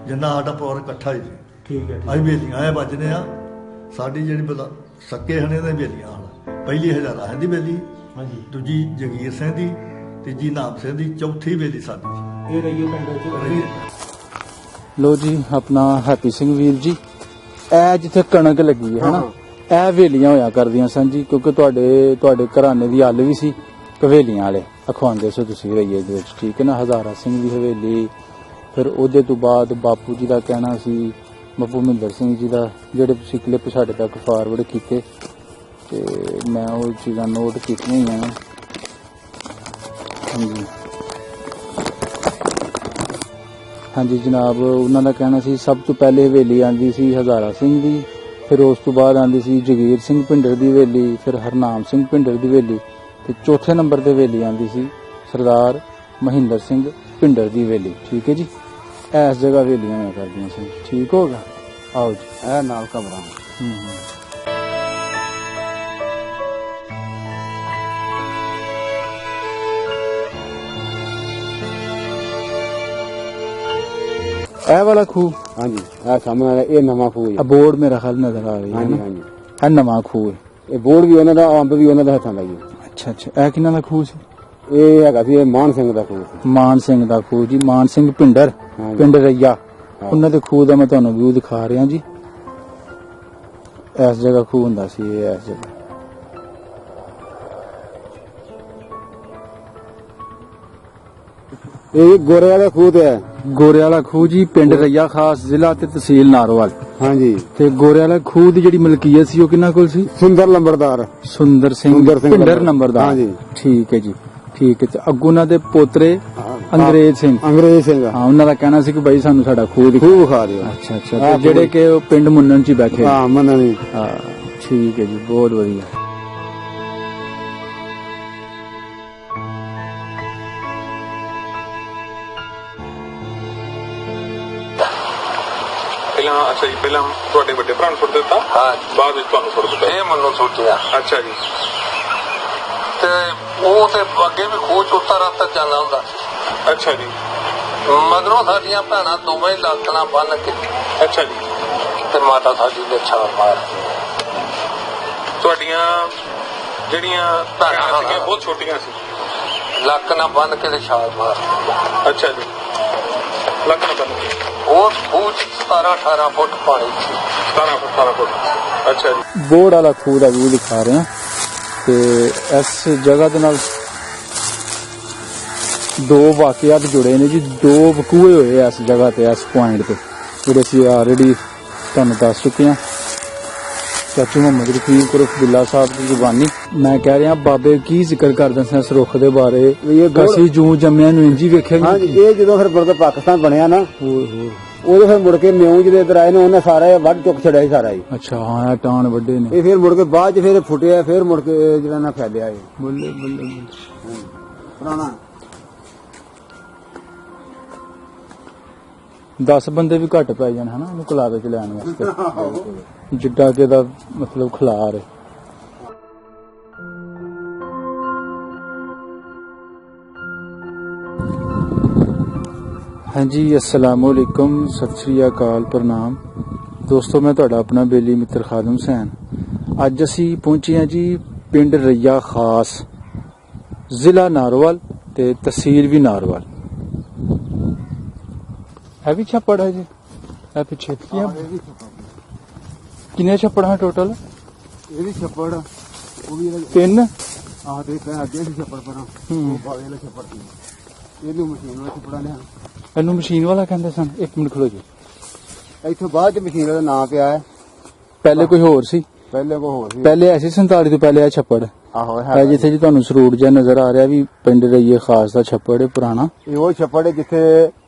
जिन्ना साडा परिवार इकट्ठा ही जी। ठीक है ਅਸੀਂ ਬੇਲੀਆਂ ਐ ਵੱਜਦੇ ਆ। ਸਾਡੀ ਜਿਹੜੀ ਸੱਕੇ ਹਣੇ ਦੇ ਬੇਲੀਆਂ ਹਨ। ਪਹਿਲੀ ਹਜ਼ਾਰਾ ਹੈ ਦੀ ਬੇਲੀ, हाँ जी ਦੂਜੀ ਜਗੀਰ ਸਿੰਘ ਦੀ, ਤੀਜੀ ਨਾਮ ਸਿੰਘ ਦੀ, ਚੌਥੀ ਬੇਲੀ ਸਾਡੀ ਜੀ। ये रही पिंड ਲੋ ਜੀ ਆਪਣਾ ਹੈਪੀ ਸਿੰਘ ਵੀਰ ਜੀ, ਇਹ ਜਿੱਥੇ ਕਣਕ ਲੱਗੀ ਹੈ ਨਾ, ਇਹ ਹਵੇਲੀਆਂ ਹੋਇਆ ਕਰਦੀਆਂ ਸਨ ਜੀ, ਕਿਉਂਕਿ ਤੁਹਾਡੇ ਘਰਾਣੇ ਦੀ ਹੱਲ ਵੀ ਸੀ ਹਵੇਲੀਆਂ ਵਾਲੇ ਅਖਵਾਉਂਦੇ ਸੀ ਤੁਸੀਂ ਰਈਏ ਦੇ ਵਿੱਚ, ਠੀਕ ਹੈ ਨਾ। ਹਜ਼ਾਰਾ ਸਿੰਘ ਦੀ ਹਵੇਲੀ, ਫਿਰ ਉਹਦੇ ਤੋਂ ਬਾਅਦ ਬਾਪੂ ਜੀ ਦਾ ਕਹਿਣਾ ਸੀ, ਬਾਪੂ ਮਹਿੰਦਰ ਸਿੰਘ ਜੀ ਦਾ, ਜਿਹੜੇ ਤੁਸੀਂ ਕਲਿੱਪ ਸਾਡੇ ਤੱਕ ਫਾਰਵਰਡ ਕੀਤੇ ਤੇ ਮੈਂ ਉਹ ਚੀਜ਼ਾਂ ਨੋਟ ਕੀਤੀਆਂ ਹੋਈਆਂ। ਹਾਂਜੀ ਹਾਂਜੀ ਜਨਾਬ, ਉਹਨਾਂ ਦਾ ਕਹਿਣਾ ਸੀ ਸਭ ਤੋਂ ਪਹਿਲੇ ਹਵੇਲੀ ਆਂਦੀ ਸੀ ਹਜ਼ਾਰਾ ਸਿੰਘ ਦੀ, ਫਿਰ ਉਸ ਤੋਂ ਬਾਅਦ ਆਂਦੀ ਸੀ ਜਗੀਰ ਸਿੰਘ ਭਿੰਡਰ ਦੀ ਹਵੇਲੀ, ਫਿਰ ਹਰਨਾਮ ਸਿੰਘ ਭਿੰਡਰ ਦੀ ਹਵੇਲੀ, ਤੇ ਚੌਥੇ ਨੰਬਰ ਤੇ ਹਵੇਲੀ ਆਂਦੀ ਸੀ ਸਰਦਾਰ ਮਹਿੰਦਰ ਸਿੰਘ ਭਿੰਡਰ ਦੀ ਹਵੇਲੀ। ਠੀਕ ਹੈ ਜੀ, ਇਸ ਜਗ੍ਹਾ ਹਵੇਲੀਆਂ ਹੋਇਆ ਕਰਦੀਆਂ ਸੀ। ਠੀਕ ਹੋ ਗਿਆ, ਆਓ ਜੀ ਇਹ ਨਾਲ ਕਮਰਾ ਇਹ ਵਾਲਾ ਖੂਹ, हाँ जी आ सामने ये नवा खूह है। ਬੋਰਡ ਮੇਰਾ ਖਿਆਲ ਨਜ਼ਰ ਆ ਰਹੀ हाँ ਹੈ जी ਨਾ, हाँ जी ਇਹ ਨਵਾਂ ਖੂਹ ਹੈ। ये बोर्ड भी उन्होंने अंब भी उन्होंने हथां दा जी। ਅੱਛਾ ਅੱਛਾ, ਇਹ ਕਿਹਨਾਂ ਦਾ ਖੂਹ ਸੀ? ये हैगा सी ये मान सिंह दा खूह सी। ਮਾਨ ਸਿੰਘ ਦਾ ਖੂਹ ਜੀ, ਮਾਨ ਸਿੰਘ ਭਿੰਡਰ, ਹਾਂਜੀ। ਪਿੰਡ ਰਈਆ, ਉਹਨਾਂ ਦੇ ਖੂਹ ਦਾ ਮੈਂ ਤੁਹਾਨੂੰ ਵਿਊ ਦਿਖਾ ਰਿਹਾ ਜੀ। ਇਸ ਜਗ੍ਹਾ ਖੂਹ ਹੁੰਦਾ ਸੀ, ਇਹ ਇਸ ਜਗ੍ਹਾ। ये गोरे वाला खूह ते है। ਗੋਰੇ ਵਾਲਾ ਖੂਹ ਜੀ, ਪਿੰਡ ਰਈਆ ਖਾਸ, ਜ਼ਿਲ੍ਹਾ ਤੇ ਤਹਿਸੀਲ ਨਾਰੋਵਾਲ। हाँ जी ਤੇ ਗੋਰੇ ਵਾਲਾ ਖੂਹ ਦੀ ਜਿਹੜੀ ਮਲਕੀਅਤ ਸੀ ਉਹ ਕਿਹਨਾਂ ਕੋਲ ਸੀ? सुंदर लंबरदार। ਸੁੰਦਰ ਸਿੰਘ ਸੁੰਦਰ ਸਿੰਘ ਭਿੰਡਰ ਨੰਬਰਦਾਰ। ਨੰਬਰਦਾਰ। ਹਾਂਜੀ। ਠੀਕ ਹੈ ਜੀ, ਠੀਕ ਹੈ। ਤੇ ਅੱਗੋਂ ਉਹਨਾਂ ਦੇ ਪੋਤਰੇ ਅੰਗਰੇਜ਼ ਸਿੰਘ, अंग्रेज सिंह ਹਾਂ, ਉਹਨਾਂ ਦਾ ਕਹਿਣਾ ਸੀ ਕਿ ਬਾਈ ਸਾਨੂੰ ਸਾਡਾ ਖੂਹ ਦਿਖਾਓ। खूह विखा दियो। ਅੱਛਾ ਅੱਛਾ, ਤੇ ਜਿਹੜੇ ਕਿ ਉਹ ਪਿੰਡ ਮੁੰਨਣ ਚ ਹੀ ਬੈਠੇ। हाँ मननी ਹਾਂ ਠੀਕ ਹੈ ਜੀ, ਬਹੁਤ ਵਧੀਆ। ਪਹਿਲਾਂ ਅੱਛਾ ਜੀ, ਪਹਿਲਾਂ ਤੁਹਾਡੇ ਵੱਡੇ ਭਰਾ ਨੂੰ ਸੁੱਟ ਦਿੱਤਾ, ਹਾਂ ਬਾਅਦ ਵਿੱਚ ਤੁਹਾਨੂੰ ਸੁੱਟ ਦਿੱਤਾ। ਇਹ ਮੈਨੂੰ ਸੋਚਿਆ ਅੱਛਾ ਜੀ, ਤੇ ਉਹ ਤੇ ਅੱਗੇ ਵੀ ਖੂਹ ਚੋਤਾ ਰਸਤਾ ਜਾਂਦਾ ਹੁੰਦਾ ਅੱਛਾ ਜੀ, ਮਗਰੋਂ ਸਾਡੀਆਂ ਭੈਣਾਂ ਦੋਵੇਂ ਲਾਕਣਾ ਬੰਨ ਕੇ ਅੱਛਾ ਜੀ। ਤੇ ਮਾਤਾ ਸਾਡੀ ਦੇ ਛਾਲ ਮਾਰ ਤੁਹਾਡੀਆਂ ਜਿਹੜੀਆਂ ਭੈਣਾਂ ਸੀਗੀਆਂ ਬਹੁਤ ਛੋਟੀਆਂ ਸੀ। ਲਾਕਣਾ ਬੰਨ ਕੇ ਤੇ ਛਾਲ ਮਾਰ ਅੱਛਾ ਜੀ, ਲੱਕ ਨਾ ਬੰਨ ਕੇ ਉਹ ਖੂਹ 'ਚ 17-18 ਫੁੱਟ ਪਾਣੀ ਸੀ। 17 ਫੁੱਟ। ਅੱਛਾ ਜੀ, ਬੋਰਡ ਵਾਲਾ ਖੂਹ ਦਾ ਵਿਊ ਦਿਖਾ ਰਹੇ ਹਾਂ ਤੇ ਇਸ ਜਗ੍ਹਾ ਦੇ ਨਾਲ ਦੋ ਵਾਕਿਆਤ ਜੁੜੇ ਨੇ ਜੀ, ਦੋ ਵਕੂਏ ਹੋਏ ਆ ਇਸ ਜਗ੍ਹਾ ਤੇ, ਇਸ ਪੁਆਇੰਟ ਤੇ, ਜਿਹੜੇ ਅਸੀਂ ਆਲਰੇਡੀ ਤੁਹਾਨੂੰ ਦੱਸ ਚੁੱਕੇ ਹਾਂ। ਚਾਚੂ ਮੁਹੰਮਦ ਰਫੀਕ ਉਰਫ ਬਿੱਲਾ ਸਾਹਿਬ ਦੀ ਜ਼ੁਬਾਨੀ ਮੈਂ ਕਹਿ ਰਿਹਾ, ਬਾਬੇ ਕੀ ਜ਼ਿਕਰ ਕਰਦੇ ਸਨ ਇਸ ਰੁੱਖ ਦੇ ਬਾਰੇ, ਅਸੀਂ ਜੂੰ ਜੰਮਿਆਂ ਨੂੰ ਇੰਜੀ ਵੇਖਿਆ हाँ जी ये जो फिर मुड़ के पाकिस्तान बनया ना उदो फिर मुड़ के म्यूं जो इधर आए ने उन्हें सारा वध चुक छड़िया ही सारा ही। ਅੱਛਾ ਹਾਂ, ਇਹ ਟਾਣ ਵੱਡੇ ਨੇ। ये फिर मुड़ के बाद फिर फुटिया फिर मुड़ के जो ना फैलिया है ਬੱਲੇ ਬੱਲੇ ਬੱਲੇ। पुराना 10 ਬੰਦੇ ਵੀ ਘੱਟ ਪੈ ਜਾਣ ਹਨਾ ਇਹਨੂੰ ਕਲਾਵੇ ਚ ਲੈਣ ਵਾਸਤੇ, ਜਿੱਡਾ ਕਿ ਦਾ ਮਤਲਬ ਖਿਲਾਰ ਹੈ। ਹਾਂਜੀ अस्सलाम वालेकुम, सत श्री अकाल, प्रणाम ਦੋਸਤੋ, ਮੈਂ ਤੁਹਾਡਾ ਆਪਣਾ ਬੇਲੀ ਮਿੱਤਰ ਖਾਦਮ ਹੁਸੈਨ। ਅੱਜ ਅਸੀਂ ਪਹੁੰਚੇ ਹਾਂ ਜੀ ਪਿੰਡ ਰਈਆ ਖਾਸ, ਜ਼ਿਲ੍ਹਾ ਨਾਰੋਵਾਲ ਤੇ ਤਹਿਸੀਲ ਵੀ ਨਾਰੋਵਾਲ। है भी छप्पड़ है जी, है पीछे किन्ने छप्पड़ है टोटल? ये भी छप्पड़ वो भी 3। हाँ देख रहे हैं आगे भी छप्पड़ पर वो बावे वाला छप्पड़ ये भी मशीन वाला छप्पड़ा ने ਇਹਨੂੰ ਮਸ਼ੀਨ ਵਾਲਾ ਕਹਿੰਦੇ ਸਨ। ਇੱਕ ਮਿੰਟ ਖਲੋ ਜੀ, इथों बाद मशीन का नाम पिया है। ਪਹਿਲੇ ਕੋਈ ਹੋਰ ਸੀ? पहले को होर सी। ਪਹਿਲੇ ਐਸੀ 47 ਤੋਂ ਪਹਿਲੇ ਆ ਛੱਪੜ आहो ਹੈ ਜਿੱਥੇ ਜੀ ਤੁਹਾਨੂੰ ਸਰੂਟ ਜਿਹਾ ਨਜ਼ਰ ਆ ਰਿਹਾ ਵੀ ਪਿੰਡ ਰਈਏ ਖਾਸ ਦਾ ਛੱਪੜ ਹੈ ਪੁਰਾਣਾ। ਇਹ ਉਹ ਛੱਪੜ ਹੈ ਜਿੱਥੇ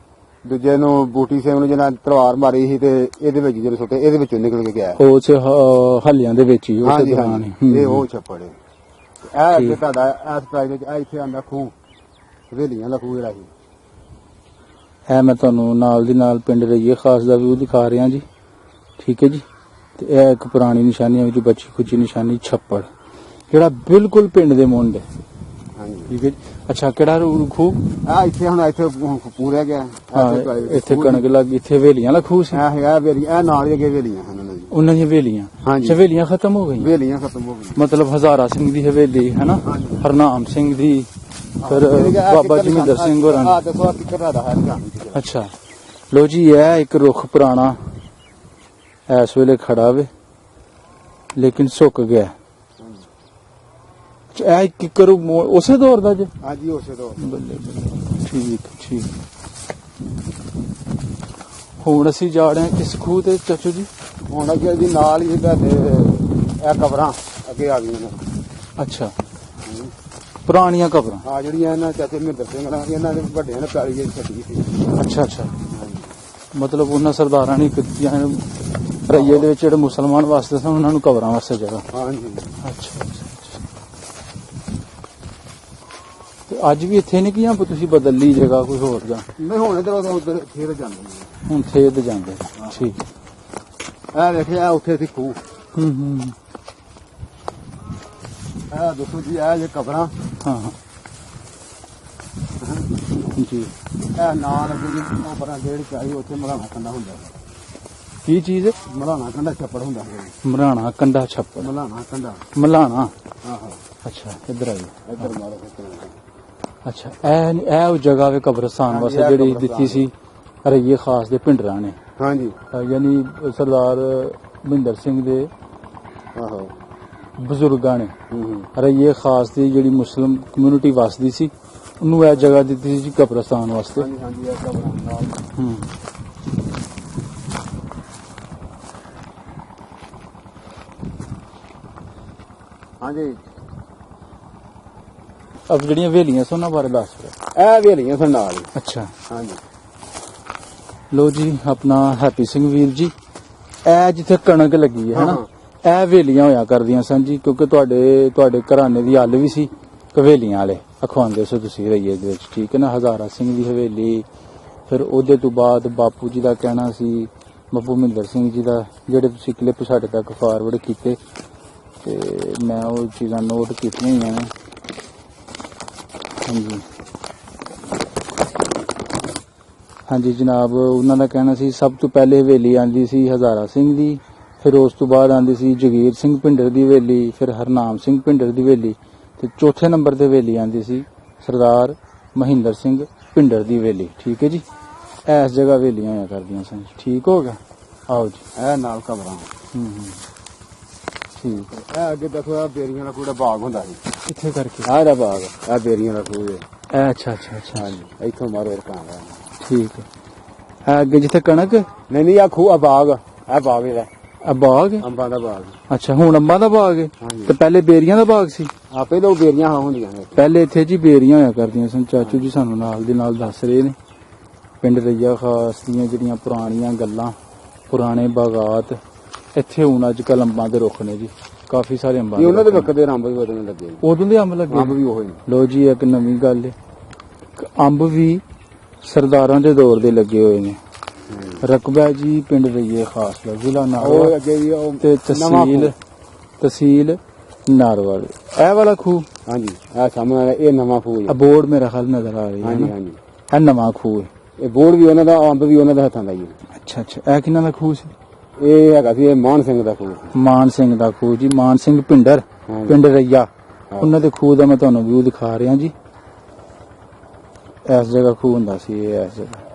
ਦੂਜੇ ਨੂੰ ਬੂਟੀ ਸਿੰਘ ਨੂੰ ਜਿਹਨਾਂ ਤਲਵਾਰ ਮਾਰੀ ਸੀ ਤੇ ਇਹਦੇ ਵਿੱਚ ਜਿਹੜੇ ਸੁੱਟੇ ਇਹਦੇ ਵਿੱਚੋਂ ਨਿਕਲ ਕੇ ਗਿਆ। ਉਹ ਚ ਹੱਲਿਆਂ ਦੇ ਵਿੱਚ ਹੀ ਉਹ ਹਾਂਜੀ ਦੌਰਾਨ ਹਾਂਜੀ ਇਹ ਉਹ ਛੱਪੜ ਹੈ। ਇਹ ਅੱਗੇ ਤੁਹਾਡਾ ਇਸ ਪ੍ਰਾਈਜ਼ ਵਿੱਚ ਇੱਥੇ ਆਂਦਾ ਖੂਹ ਹਵੇਲੀਆਂ ਦਾ ਖੂਹ ਜਿਹੜਾ ਸੀ। ਹੈ ਮੈਂ ਤੁਹਾਨੂੰ ਨਾਲ ਦੀ ਨਾਲ ਪਿੰਡ ਰਈਏ ਖਾਸ ਦਾ ਵਿਊ ਦਿਖਾ ਰਿਹਾ ਜੀ, ਠੀਕ ਹੈ ਜੀ। ਤੇ ਇਹ ਇੱਕ ਪੁਰਾਣੀ ਨਿਸ਼ਾਨੀਆਂ ਵਿੱਚ ਬਚੀ ਖੁਚੀ ਨਿਸ਼ਾਨੀ ਛੱਪੜ, ਜਿਹੜਾ ਬਿਲਕੁਲ ਪਿੰਡ ਦੇ ਮੁੰਡ ਹੈ। ਹਾਂਜੀ ਠੀਕ ਹੈ ਜੀ। ਅੱਛਾ ਕਿਹੜਾ ਖੂਹ? ਆ ਇੱਥੇ ਹੁਣ ਇੱਥੇ ਪੂਰਿਆ ਗਿਆ ਹਾਂ ਇੱਥੇ ਕਣਕ ਲੱਗ ਇੱਥੇ ਹਵੇਲੀਆਂ ਵਾਲਾ ਖੂਹ ਸੀ। ਇਹ ਹੈਗਾ ਵੇਲੀਆਂ, ਇਹ ਨਾਲ ਹੀ ਅੱਗੇ ਵੇਲੀਆਂ ਹਨ ਉਹਨਾਂ ਦੀ। ਉਹਨਾਂ ਦੀਆਂ ਹਵੇਲੀਆਂ? ਹਾਂਜੀ। ਹਵੇਲੀਆਂ ਖਤਮ ਹੋ ਗਈਆਂ? ਵੇਲੀਆਂ ਖਤਮ ਹੋ ਗਈਆਂ। ਮਤਲਬ ਹਜ਼ਾਰਾ ਸਿੰਘ ਦੀ ਹਵੇਲੀ ਹੈ ਨਾ, ਹਰਨਾਮ ਸਿੰਘ ਦੀ, ਫਿਰ ਬਾਬਾ ਜਮਿੰਦਰ ਸਿੰਘ ਹੋਰਾਂ ਆ ਦੀ। ਦੇਖੋ ਆ ਕਿੱਕਰ ਦਾ ਹੈ ਨਿਗਾਹ। ਅੱਛਾ ਲੋ ਜੀ ਇਹ ਇੱਕ ਰੁੱਖ ਪੁਰਾਣਾ ਇਸ ਵੇਲੇ ਖੜਾ ਵੇ ਲੇਕਿਨ ਸੁੱਕ ਗਿਆ। ਇਹ ਕਿੱਕਰ ਉਸੇ ਦੌਰ ਦਾ ਜੇ? ਹਾਂਜੀ ਉਸੇ ਤੋਂ। ਬੱਲੇ ਬੱਲੇ ਠੀਕ ਠੀਕ। ਹੁਣ ਅਸੀਂ ਜਾ ਰਹੇ ਹਾਂ ਕਿਸ ਖੂਹ ਤੇ ਚਾਚੂ ਜੀ? ਹੁਣ ਅੱਗੇ ਦੀ ਨਾਲ ਹੀ ਇਹਦਾ ਤੇ ਇਹ ਕਬਰਾਂ ਅੱਗੇ ਆ ਗਈਆਂ ਨੇ। ਅੱਛਾ ਪੁਰਾਣੀਆਂ ਕਬਰਾਂ? ਆ ਜਿਹੜੀਆਂ ਇਹਨਾਂ ਚਾਚੇ ਮਹਿੰਦਰ ਸਿੰਘ ਨਾਲ ਇਹਨਾਂ ਦੇ ਵੱਡਿਆਂ ਨੇ ਪੈਲੀ ਜਿਹੜੀ ਛੱਡੀ ਸੀ। ਅੱਛਾ ਅੱਛਾ ਮਤਲਬ ਉਹਨਾਂ ਸਰਦਾਰਾਂ ਨੇ ਕੀਤੀਆਂ ਰਈਏ ਦੇ ਵਿੱਚ ਜਿਹੜੇ ਮੁਸਲਮਾਨ ਵਾਸਤੇ ਸਨ ਉਹਨਾਂ ਨੂੰ ਕਬਰਾਂ ਵਾਸਤੇ ਜਗ੍ਹਾ। ਹਾਂਜੀ। ਅੱਛਾ ਅੱਛਾ ਤੇ ਅੱਜ ਵੀ ਇੱਥੇ ਨਹੀਂ ਕਿ ਤੁਸੀਂ ਬਦਲ ਲਈ ਜਗ੍ਹਾ ਕੋਈ ਹੋਰ ਜਾਂ? ਨਹੀਂ ਹੁਣ ਇਧਰ ਉਧਰ ਫੇਰ ਜਾਂਦੇ ਨੇ। ਹੁਣ ਖੇਤ ਜਾਂਦੇ? ਠੀਕ। ਇਹ ਵੇਖਿਆ ਉੱਥੇ ਸੀ ਖੂਹ। ਹੂੰ ਇਹ ਦੇਖੋ ਜੀ ਇਹ ਜੇ ਕਬਰਾਂ। ਹਾਂ ਹਾਂ ਜੀ। ਇਹ ਨਾਲ ਅੱਗੇ ਜੀ ਕਬਰਾਂ ਜਿਹੜੀ ਚਾਹੀ ਉੱਥੇ ਮਰਾਣਾ ਕੰਡਾ ਹੁੰਦਾ। ਕੀ ਚੀਜ਼? ਮਰਾਣਾ ਕੰਡਾ ਛੱਪੜ ਹੁੰਦਾ ਸੀ। ਮਰਾਣਾ ਕੰਡਾ ਛੱਪੜ? ਮਲਾਣਾ ਕੰਡਾ। ਮਲਾਣਾ? ਆਹੋ। ਅੱਛਾ ਇੱਧਰ ਆਈ। ਇੱਧਰ ਮਾਰੋ। ਅੱਛਾ ਇਹ ਉਹ ਜਗ੍ਹਾ ਵੇ ਕਬਰਸਤਾਨ ਹਾਂਜੀ, ਵਾਸਤੇ ਇਹ ਜਿਹੜੀ ਕਬਰਸਤਾਨ ਦਿੱਤੀ ਸੀ ਰਈਏ ਖਾਸ ਦੇ ਪਿੰਡਰਾਂ ਨੇ। ਹਾਂਜੀ। ਯਾਨੀ ਸਰਦਾਰ ਮਹਿੰਦਰ ਸਿੰਘ ਦੇ ਆਹੋ ਬਜ਼ੁਰਗਾਂ ਨੇ ਹੂੰ ਰਈਏ ਖਾਸ ਦੀ ਜਿਹੜੀ ਮੁਸਲਿਮ ਕਮਿਊਨਿਟੀ ਵਸਦੀ ਸੀ ਉਹਨੂੰ ਇਹ ਜਗ੍ਹਾ ਦਿੱਤੀ ਸੀ ਕਬਰਸਤਾਨ ਵਾਸਤੇ। ਹਾਂਜੀ ਹਾਂਜੀ ਇਹ ਕਬਰਾਂ ਨਾਲ। ਹੂੰ ਹਾਂਜੀ। ਅਬ ਜਿਹੜੀਆਂ ਹਵੇਲੀਆਂ ਸੀ ਉਹਨਾਂ ਬਾਰੇ ਦੱਸ ਦਿਓ। ਇਹ ਵੇਲੀਆਂ ਸਨ ਨਾਲ ਹੀ। ਅੱਛਾ ਹਾਂਜੀ। ਲੋ ਜੀ ਆਪਣਾ ਹੈਪੀ ਸਿੰਘ ਵੀਰ ਜੀ ਇਹ ਜਿੱਥੇ ਕਣਕ ਲੱਗੀ ਹੈ ਹਨਾ ਇਹ ਹਵੇਲੀਆਂ ਹੋਇਆ ਕਰਦੀਆਂ ਸਨ ਜੀ ਕਿਉਂਕਿ ਤੁਹਾਡੇ ਘਰਾਣੇ ਦੀ ਹੱਲ ਵੀ ਸੀ ਹਵੇਲੀਆਂ ਵਾਲੇ ਅਖਵਾਉਂਦੇ ਸੀ ਤੁਸੀਂ ਰਈਏ ਦੇ ਵਿੱਚ। ਠੀਕ ਹੈ ਨਾ। ਹਜ਼ਾਰਾ ਸਿੰਘ ਦੀ ਹਵੇਲੀ, ਫਿਰ ਉਹਦੇ ਤੋਂ ਬਾਅਦ ਬਾਪੂ ਜੀ ਦਾ ਕਹਿਣਾ ਸੀ ਬਾਪੂ ਮਹਿੰਦਰ ਸਿੰਘ ਜੀ ਦਾ, ਜਿਹੜੇ ਤੁਸੀਂ ਕਲਿੱਪ ਸਾਡੇ ਤੱਕ ਫਾਰਵਰਡ ਕੀਤੇ ਤੇ ਮੈਂ ਉਹ ਚੀਜ਼ਾਂ ਨੋਟ ਕੀਤੀਆਂ ਹੋਈਆਂ ਨੇ। ਹਾਂਜੀ ਹਾਂਜੀ ਜਨਾਬ ਉਹਨਾਂ ਦਾ ਕਹਿਣਾ ਸੀ ਸਭ ਤੋਂ ਪਹਿਲੇ ਹਵੇਲੀ ਆਂਦੀ ਸੀ ਹਜ਼ਾਰਾ ਸਿੰਘ ਦੀ, ਫਿਰ ਉਸ ਤੋਂ ਬਾਅਦ ਆਂਦੀ ਸੀ ਜਗੀਰ ਸਿੰਘ ਭਿੰਡਰ ਦੀ ਹਵੇਲੀ, ਫਿਰ ਹਰਨਾਮ ਸਿੰਘ ਭਿੰਡਰ ਦੀ ਹਵੇਲੀ ਤੇ ਚੌਥੇ ਨੰਬਰ ਤੇ ਹਵੇਲੀ ਆਂਦੀ ਸੀ ਸਰਦਾਰ ਮਹਿੰਦਰ ਸਿੰਘ ਭਿੰਡਰ ਦੀ ਹਵੇਲੀ। ਠੀਕ ਹੈ ਜੀ। ਇਸ ਜਗ੍ਹਾ ਹਵੇਲੀਆਂ ਹੋਇਆ ਕਰਦੀਆਂ ਸਨ। ਠੀਕ ਹੋ ਗਿਆ। ਆਓ ਜੀ। ਇਹ ਨਾਲ ਕਬਰਾਂ। ਠੀਕ ਹੈ। ਇਹ ਅੱਗੇ ਦੇਖੋ ਇਹ ਬੇਰੀਆਂ ਦਾ ਕੋਈ ਬਾਗ ਹੁੰਦਾ ਸੀ। ਕਿੱਥੇ ਕਰਕੇ? ਆਹ ਦਾ ਬਾਗ ਇਹ ਬੇਰੀਆਂ ਦਾ ਖੂਹ ਹੈ। ਇਹ ਅੱਛਾ ਅੱਛਾ ਅੱਛਾ ਹਾਂਜੀ ਇੱਥੋਂ ਮਾਰੋ ਰਕਾਂਗਾ। ਠੀਕ ਹੈ। ਇਹ ਅੱਗੇ ਜਿੱਥੇ ਕਣਕ? ਨਹੀਂ ਨਹੀਂ ਆ ਖੂਹ ਆ ਬਾਗ। ਇਹ ਬਾਗ ਇਹਦਾ ਆ ਬਾਗ ਹੈ? ਅੰਬਾਂ ਦਾ ਬਾਗ। ਅੱਛਾ ਹੁਣ ਅੰਬਾਂ ਦਾ ਬਾਗ ਹੈ ਹਾਂਜੀ। ਤੇ ਪਹਿਲੇ ਬੇਰੀਆਂ ਦਾ ਬਾਗ ਸੀ? ਆਪੇ ਤਾਂ ਬੇਰੀਆਂ ਹੁੰਦੀਆਂ ਨੇ। ਪਹਿਲੇ ਇੱਥੇ ਜੀ ਬੇਰੀਆਂ ਹੋਇਆ ਕਰਦੀਆਂ ਸਨ। ਚਾਚੂ ਜੀ ਸਾਨੂੰ ਨਾਲ ਦੇ ਨਾਲ ਦੱਸ ਰਹੇ ਨੇ ਪਿੰਡ ਰਈਆ ਖਾਸ ਦੀਆਂ ਜਿਹੜੀਆਂ ਪੁਰਾਣੀਆਂ ਗੱਲਾਂ, ਪੁਰਾਣੇ ਬਾਗਾਤ। ਇੱਥੇ ਹੁਣ ਅੱਜ ਕੱਲ੍ਹ ਅੰਬਾਂ ਦੇ ਰੁੱਖ ਨੇ ਜੀ ਕਾਫੀ ਸਾਰੇ ਅੰਬਾਂ ਉਹਨਾਂ ਦੇ ਵਕਤ ਦੇ ਅੰਬ ਵੀ ਬਦਲਣ ਲੱਗੇ। ਉਦੋਂ ਦੇ ਅੰਬ ਲੱਗੇ? ਅੰਬ ਵੀ ਉਹੀ ਨੇ। ਲੋ ਜੀ ਇੱਕ ਨਵੀਂ ਗੱਲ ਹੈ ਅੰਬ ਵੀ ਸਰਦਾਰਾਂ ਦੇ ਦੌਰ ਦੇ ਲੱਗੇ ਹੋਏ ਨੇ। ਰਕਬਾ ਜੀ ਪਿੰਡ ਰਈਏ ਖਾਸ ਦਾ, ਜ਼ਿਲ੍ਹਾ ਉਹ ਨਾਰਵਾ ਅੱਗੇ ਵੀ ਉਹ ਤੇ ਨਵਾਂ ਖੂਹ। ਤਹਿਸੀਲ ਨਾਰਵਾ। ਇਹ ਵਾਲਾ ਖੂਹ? ਹਾਂਜੀ ਇਹ ਸਾਹਮਣੇ ਇਹ ਨਵਾਂ ਖੂਹ ਹੈ। ਬੋਰਡ ਮੇਰਾ ਖਿਆਲ ਨਜ਼ਰ ਆ ਰਹੀ ਹੈ ਹਾਂਜੀ ਨਾ? ਹਾਂਜੀ ਇਹ ਨਵਾਂ ਖੂਹ ਹੈ। ਇਹ ਬੋਰਡ ਵੀ ਉਹਨਾਂ ਦਾ ਅੰਬ ਵੀ ਉਹਨਾਂ ਦੇ ਹੱਥਾਂ ਦਾ ਹੀ ਹੈ। ਅੱਛਾ ਅੱਛਾ ਇਹ ਕਿਹਨਾਂ ਦਾ ਖੂਹ ਸੀ? ਇਹ ਹੈਗਾ ਸੀ ਇਹ ਮਾਨ ਸਿੰਘ ਦਾ ਖੂਹ। ਮਾਨ ਸਿੰਘ ਦਾ ਖੂਹ ਜੀ। ਮਾਨ ਸਿੰਘ ਭਿੰਡਰ ਹਾਂਜੀ। ਪਿੰਡ ਰਈਆ ਉਹਨਾਂ ਦੇ ਖੂਹ ਦਾ ਮੈਂ ਤੁਹਾਨੂੰ ਵਿਊ ਦਿਖਾ ਰਿਹਾ ਜੀ। ਇਸ ਜਗ੍ਹਾ ਖੂਹ ਹੁੰਦਾ ਸੀ ਇਹ ਇਸ ਜਗ੍ਹਾ।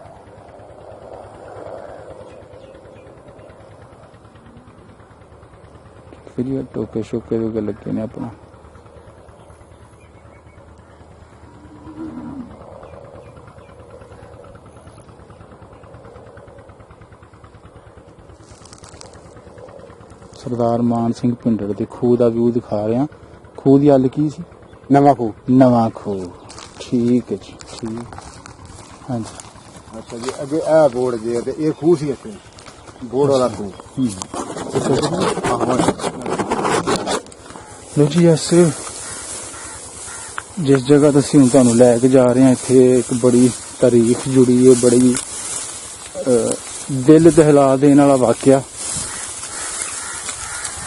ਫਿਰ ਇਹ ਟੋਕੇ ਸ਼ੋਕੇ ਦੇ ਲੱਗੇ ਨੇ ਆਪਣਾ। ਸਰਦਾਰ ਮਾਨ ਸਿੰਘ ਭਿੰਡਰ ਦੇ ਖੂਹ ਦਾ ਵਿਊ ਦਿਖਾ ਰਿਹਾ। ਖੂਹ ਦੀ ਹੱਲ ਕੀ ਸੀ? ਨਵਾਂ ਖੂਹ। ਨਵਾਂ ਖੂਹ। ਠੀਕ ਹੈ ਜੀ ਠੀਕ। ਹਾਂਜੀ ਅੱਛਾ ਜੀ ਅੱਗੇ ਇਹ ਬੋਰਡ ਜੇ ਤੇ ਇਹ ਖੂਹ ਸੀ ਇੱਥੇ ਬੋਰਡ ਵਾਲਾ ਖੂਹ। ਲੋ ਜੀ ਜਿਸ ਜਗ੍ਹਾ ਤੋਂ ਅਸੀਂ ਹੁਣ ਤੁਹਾਨੂੰ ਲੈ ਕੇ ਜਾ ਰਹੇ ਹਾਂ ਇੱਥੇ ਇੱਕ ਬੜੀ ਤਾਰੀਖ ਜੁੜੀ ਹੈ, ਬੜੀ ਦਿਲ ਦਹਿਲਾ ਦੇਣ ਵਾਲਾ ਵਾਕਿਆ।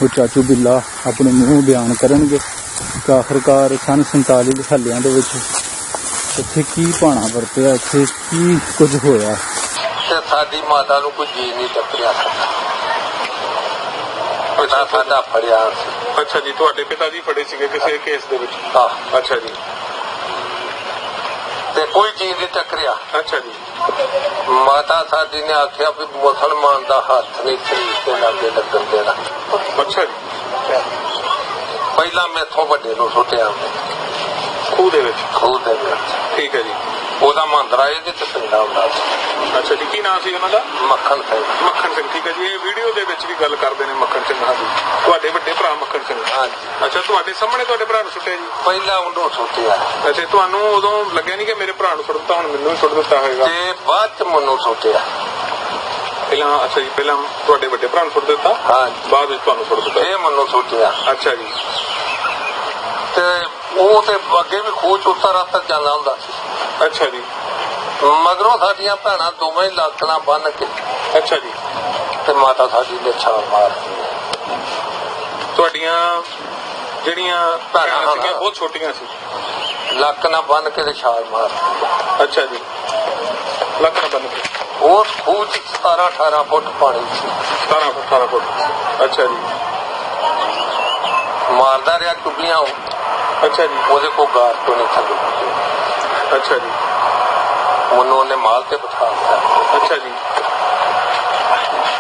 ਉਹ ਚਾਚੂ ਬਿੱਲਾ ਆਪਣੇ ਮੂੰਹ ਬਿਆਨ ਕਰਨਗੇ। ਠੀਕ ਆ। ਆਖਰਕਾਰ ਸਨ 47 ਦੇ ਹੱਲਿਆਂ ਦੇ ਵਿੱਚ ਇੱਥੇ ਕੀ ਭਾਣਾ ਵਰਤਿਆ, ਇੱਥੇ ਕੀ ਕੁਝ ਹੋਇਆ? ਤੇ ਸਾਡੀ ਮਾਤਾ ਨੂੰ ਕੋਈ ਜੀ ਨਹੀਂ ਟੱਕਰਿਆ ਸਕਦਾ। ਪਿਤਾ ਸਾਡਾ ਫੜਿਆ ਸੀ। ਅੱਛਾ ਜੀ, ਤੁਹਾਡੇ ਪਿਤਾ ਜੀ ਫੜੇ ਸੀਗੇ ਕਿਸੇ ਕੇਸ ਦੇ ਵਿੱਚ? ਹਾਂ, ਅੱਛਾ ਜੀ। ਤੇ ਕੋਈ ਜੀ ਨਹੀਂ ਟੱਕਰਿਆ। ਅੱਛਾ ਜੀ। ਮਾਤਾ ਸਾਡੀ ਨੇ ਆਖਿਆ ਵੀ ਮੁਸਲਮਾਨ ਦਾ ਹੱਥ ਨਹੀਂ ਸ਼ਰੀਰ ਦੇ ਲਾਗੇ ਲੱਗਣ ਦੇਣਾ। ਅੱਛਾ ਜੀ। ਪਹਿਲਾਂ ਮੈਥੋਂ ਵੱਡੇ ਨੂੰ ਸੁੱਟਿਆ ਖੂਹ ਦੇ ਵਿੱਚ? ਖੂਹ ਦੇ ਵਿੱਚ। ਠੀਕ ਹੈ ਜੀ। ਉਹਦਾ ਮਹਾਂਦਰਾ ਇਹਦੇ ਚ ਪੈਂਦਾ ਹੁੰਦਾ ਸੀ। ਅੱਛਾ ਜੀ, ਕੀ ਨਾਮ ਸੀ ਉਹਨਾਂ ਦਾ? ਮੱਖਣ ਸਿੰਘ। ਮੱਖਣ ਸਿੰਘ, ਠੀਕ ਹੈ ਜੀ। ਇਹ ਵੀਡੀਓ ਦੇ ਵਿੱਚ ਵੀ ਗੱਲ ਕਰਦੇ ਨੇ ਮੱਖਣ ਸਿੰਘ ਨਾਲ ਜੀ, ਤੁਹਾਡੇ ਵੱਡੇ ਭਰਾ ਮੱਖਣ ਸਿੰਘ। ਹਾਂਜੀ। ਅੱਛਾ, ਤੁਹਾਡੇ ਸਾਹਮਣੇ ਤੁਹਾਡੇ ਭਰਾ ਨੂੰ ਸੁੱਟਿਆ ਜੀ? ਪਹਿਲਾਂ ਉਹਨੂੰ ਸੁੱਟਿਆ। ਅੱਛਾ, ਤੁਹਾਨੂੰ ਉਦੋਂ ਲੱਗਿਆ ਨਹੀਂ ਕਿ ਮੇਰੇ ਭਰਾ ਨੂੰ ਸੁੱਟ ਦਿੱਤਾ, ਹੁਣ ਮੈਨੂੰ ਵੀ ਸੁੱਟ ਦਿੱਤਾ ਹੋਏਗਾ? ਤੇ ਬਾਅਦ ਚ ਮੈਨੂੰ ਸੁੱਟਿਆ। ਪਹਿਲਾਂ? ਅੱਛਾ ਜੀ, ਪਹਿਲਾਂ ਤੁਹਾਡੇ ਵੱਡੇ ਭਰਾ ਨੂੰ ਸੁੱਟ ਦਿੱਤਾ, ਹਾਂਜੀ, ਬਾਅਦ ਵਿੱਚ ਤੁਹਾਨੂੰ ਸੁੱਟ ਦਿੱਤਾ? ਇਹ ਮੈਨੂੰ ਸੁੱਟਿਆ। ਅੱਛਾ ਜੀ। ਤੇ ਉਹ ਤੇ ਅੱਗੇ ਵੀ ਖੂਹ ਚ ਉੱਤਰ ਰਾਤ ਜਾਂਦਾ ਹੁੰਦਾ ਸੀ। ਅੱਛਾ ਜੀ। ਮਗਰੋਂ ਸਾਡੀਆਂ ਭੈਣਾਂ ਦੋਵੇਂ ਲੱਕੜਾਂ ਬੰਨ ਕੇ, ਅੱਛਾ ਜੀ, ਤੇ ਮਾਤਾ ਸਾਡੀ ਨੇ ਛਾਲ ਮਾਰਤੀ। ਤੁਹਾਡੀਆਂ ਜਿਹੜੀਆਂ ਭੈਣਾਂ ਸੀਗੀਆਂ ਬਹੁਤ ਛੋਟੀਆਂ ਸੀ? ਲੱਕ ਨਾਲ ਬੰਨ ਕੇ ਤੇ ਛਾਲ ਮਾਰਤੀ। ਅੱਛਾ ਜੀ, ਲੱਕ ਨਾਲ ਬੰਨ ਕੇ? ਉਸ ਖੂਹ ਚ 17-18 ਫੁੱਟ ਪਾਣੀ ਸੀ। 17 ਫੁੱਟ। ਅੱਛਾ ਜੀ। ਮਾਰਦਾ ਰਿਹਾ ਟੁੱਬੀਆਂ। ਅੱਛਾ ਜੀ। ਉਹਦੇ ਕੋਲ ਗਾਰ ਤੋਂ ਨਹੀਂ ਥੱਲੇ। ਅੱਛਾ ਜੀ। ਮੈਨੂੰ ਉਹਨੇ ਮਾਲ ਤੇ ਬਿਠਾ ਦਿੱਤਾ। ਅੱਛਾ ਜੀ।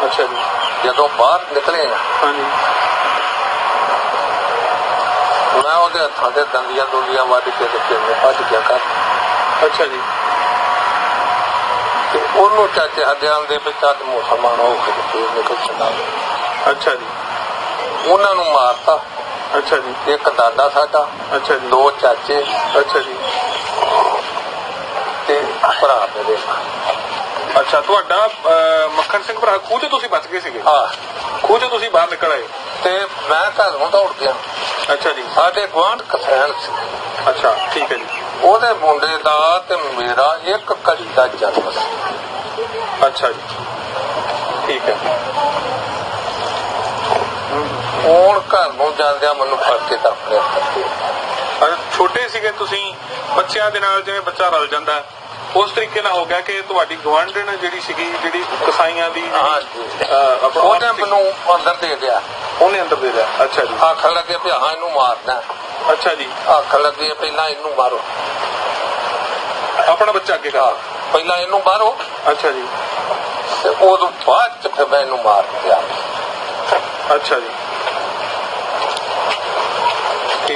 ਅੱਛਾ ਜੀ। ਜਦੋਂ ਬਾਹਰ ਨਿਕਲੇ ਹਾਂਜੀ। ਮੈਂ ਉਹਦੇ ਹੱਥਾਂ ਦੇ ਦੰਦੀਆਂ ਦੁੰਦੀਆਂ ਵੱਢ ਕੇ ਤੇ ਫਿਰ ਮੈਂ ਭੱਜ ਗਿਆ ਘਰ। ਅੱਛਾ ਜੀ। ਤੇ ਉਹਨੂੰ ਚਾਚੇ ਹੱਦਿਆਂ ਦੇ ਵਿੱਚ ਚੱਲ ਮੁਸਲਮਾਨ ਹੋ ਕੇ ਫਿਰ ਨਿਕਲ ਚਲਾ। ਅੱਛਾ ਜੀ। ਉਹਨਾਂ ਨੂੰ ਮਾਰਤਾ। ਅੱਛਾ ਜੀ। ਇੱਕ ਦਾਦਾ ਸਾਡਾ, ਅੱਛਾ ਜੀ। 2 ਚਾਚੇ, ਅੱਛਾ ਜੀ। ਤੇ ਭਰਾ ਮੇਰੇ। ਅੱਛਾ, ਤੁਹਾਡਾ ਮੱਖਣ ਸਿੰਘ ਭਰਾ ਖੂਹ ਤੋਂ ਤੁਸੀਂ ਬਚ ਗਏ ਸੀਗੇ? ਹਾਂ, ਖੂਹ ਤੋਂ ਤੁਸੀਂ ਬਾਹਰ ਨਿਕਲ ਆਏ? ਤੇ ਮੈਂ ਘਰੋਂ ਦੌੜ ਗਿਆ। ਅੱਛਾ ਜੀ। ਸਾਡੇ ਗੁਆਂਢ ਕਸੈਣ ਸੀ। ਅੱਛਾ, ਠੀਕ ਹੈ ਜੀ। ਉਹਦੇ ਮੁੰਡੇ ਦਾ ਤੇ ਮੇਰਾ ਇੱਕ ਘੜੀ ਦਾ ਜਨਮ ਸੀ। ਅੱਛਾ ਜੀ, ਠੀਕ ਹੈ। ਹੁਣ ਘਰ ਨੂੰ ਜਾਂਦਿਆਂ ਮੈਨੂੰ ਫੜ ਕੇ ਤੱਕ ਲਿਆ। ਛੋਟੇ ਸੀਗੇ ਤੁਸੀਂ, ਬੱਚਿਆਂ ਦੇ ਨਾਲ ਜਿਵੇਂ ਬੱਚਾ ਰਲ ਜਾਂਦਾ ਉਸ ਤਰੀਕੇ ਨਾਲ ਹੋ ਗਿਆ ਕਿ ਤੁਹਾਡੀ ਗੁਆਂਢਣ ਜਿਹੜੀ ਸੀਗੀ, ਜਿਹੜੀ ਕਸਾਈਆਂ ਦੀ, ਉਹਨੇ ਮੈਨੂੰ ਅੰਦਰ ਦੇ ਦਿਆ। ਉਹਨੇ ਅੰਦਰ ਦੇ ਦਿਆ? ਅੱਛਾ ਜੀ। ਆਖਣ ਲੱਗੇ ਵੀ ਹਾਂ ਇਹਨੂੰ ਮਾਰਨਾ। ਅੱਛਾ ਜੀ। ਆਖਣ ਲੱਗੇ ਪਹਿਲਾਂ ਇਹਨੂੰ ਮਾਰੋ। ਆਪਣਾ ਬੱਚਾ ਅੱਗੇ ਕਰ? ਪਹਿਲਾਂ ਇਹਨੂੰ ਮਾਰੋ। ਅੱਛਾ ਜੀ। ਤੇ ਉਦੋਂ ਬਾਅਦ ਚ ਫਿਰ ਮੈਂ ਇਹਨੂੰ ਮਾਰ ਦਿਆ। ਅੱਛਾ ਜੀ। ਤੇ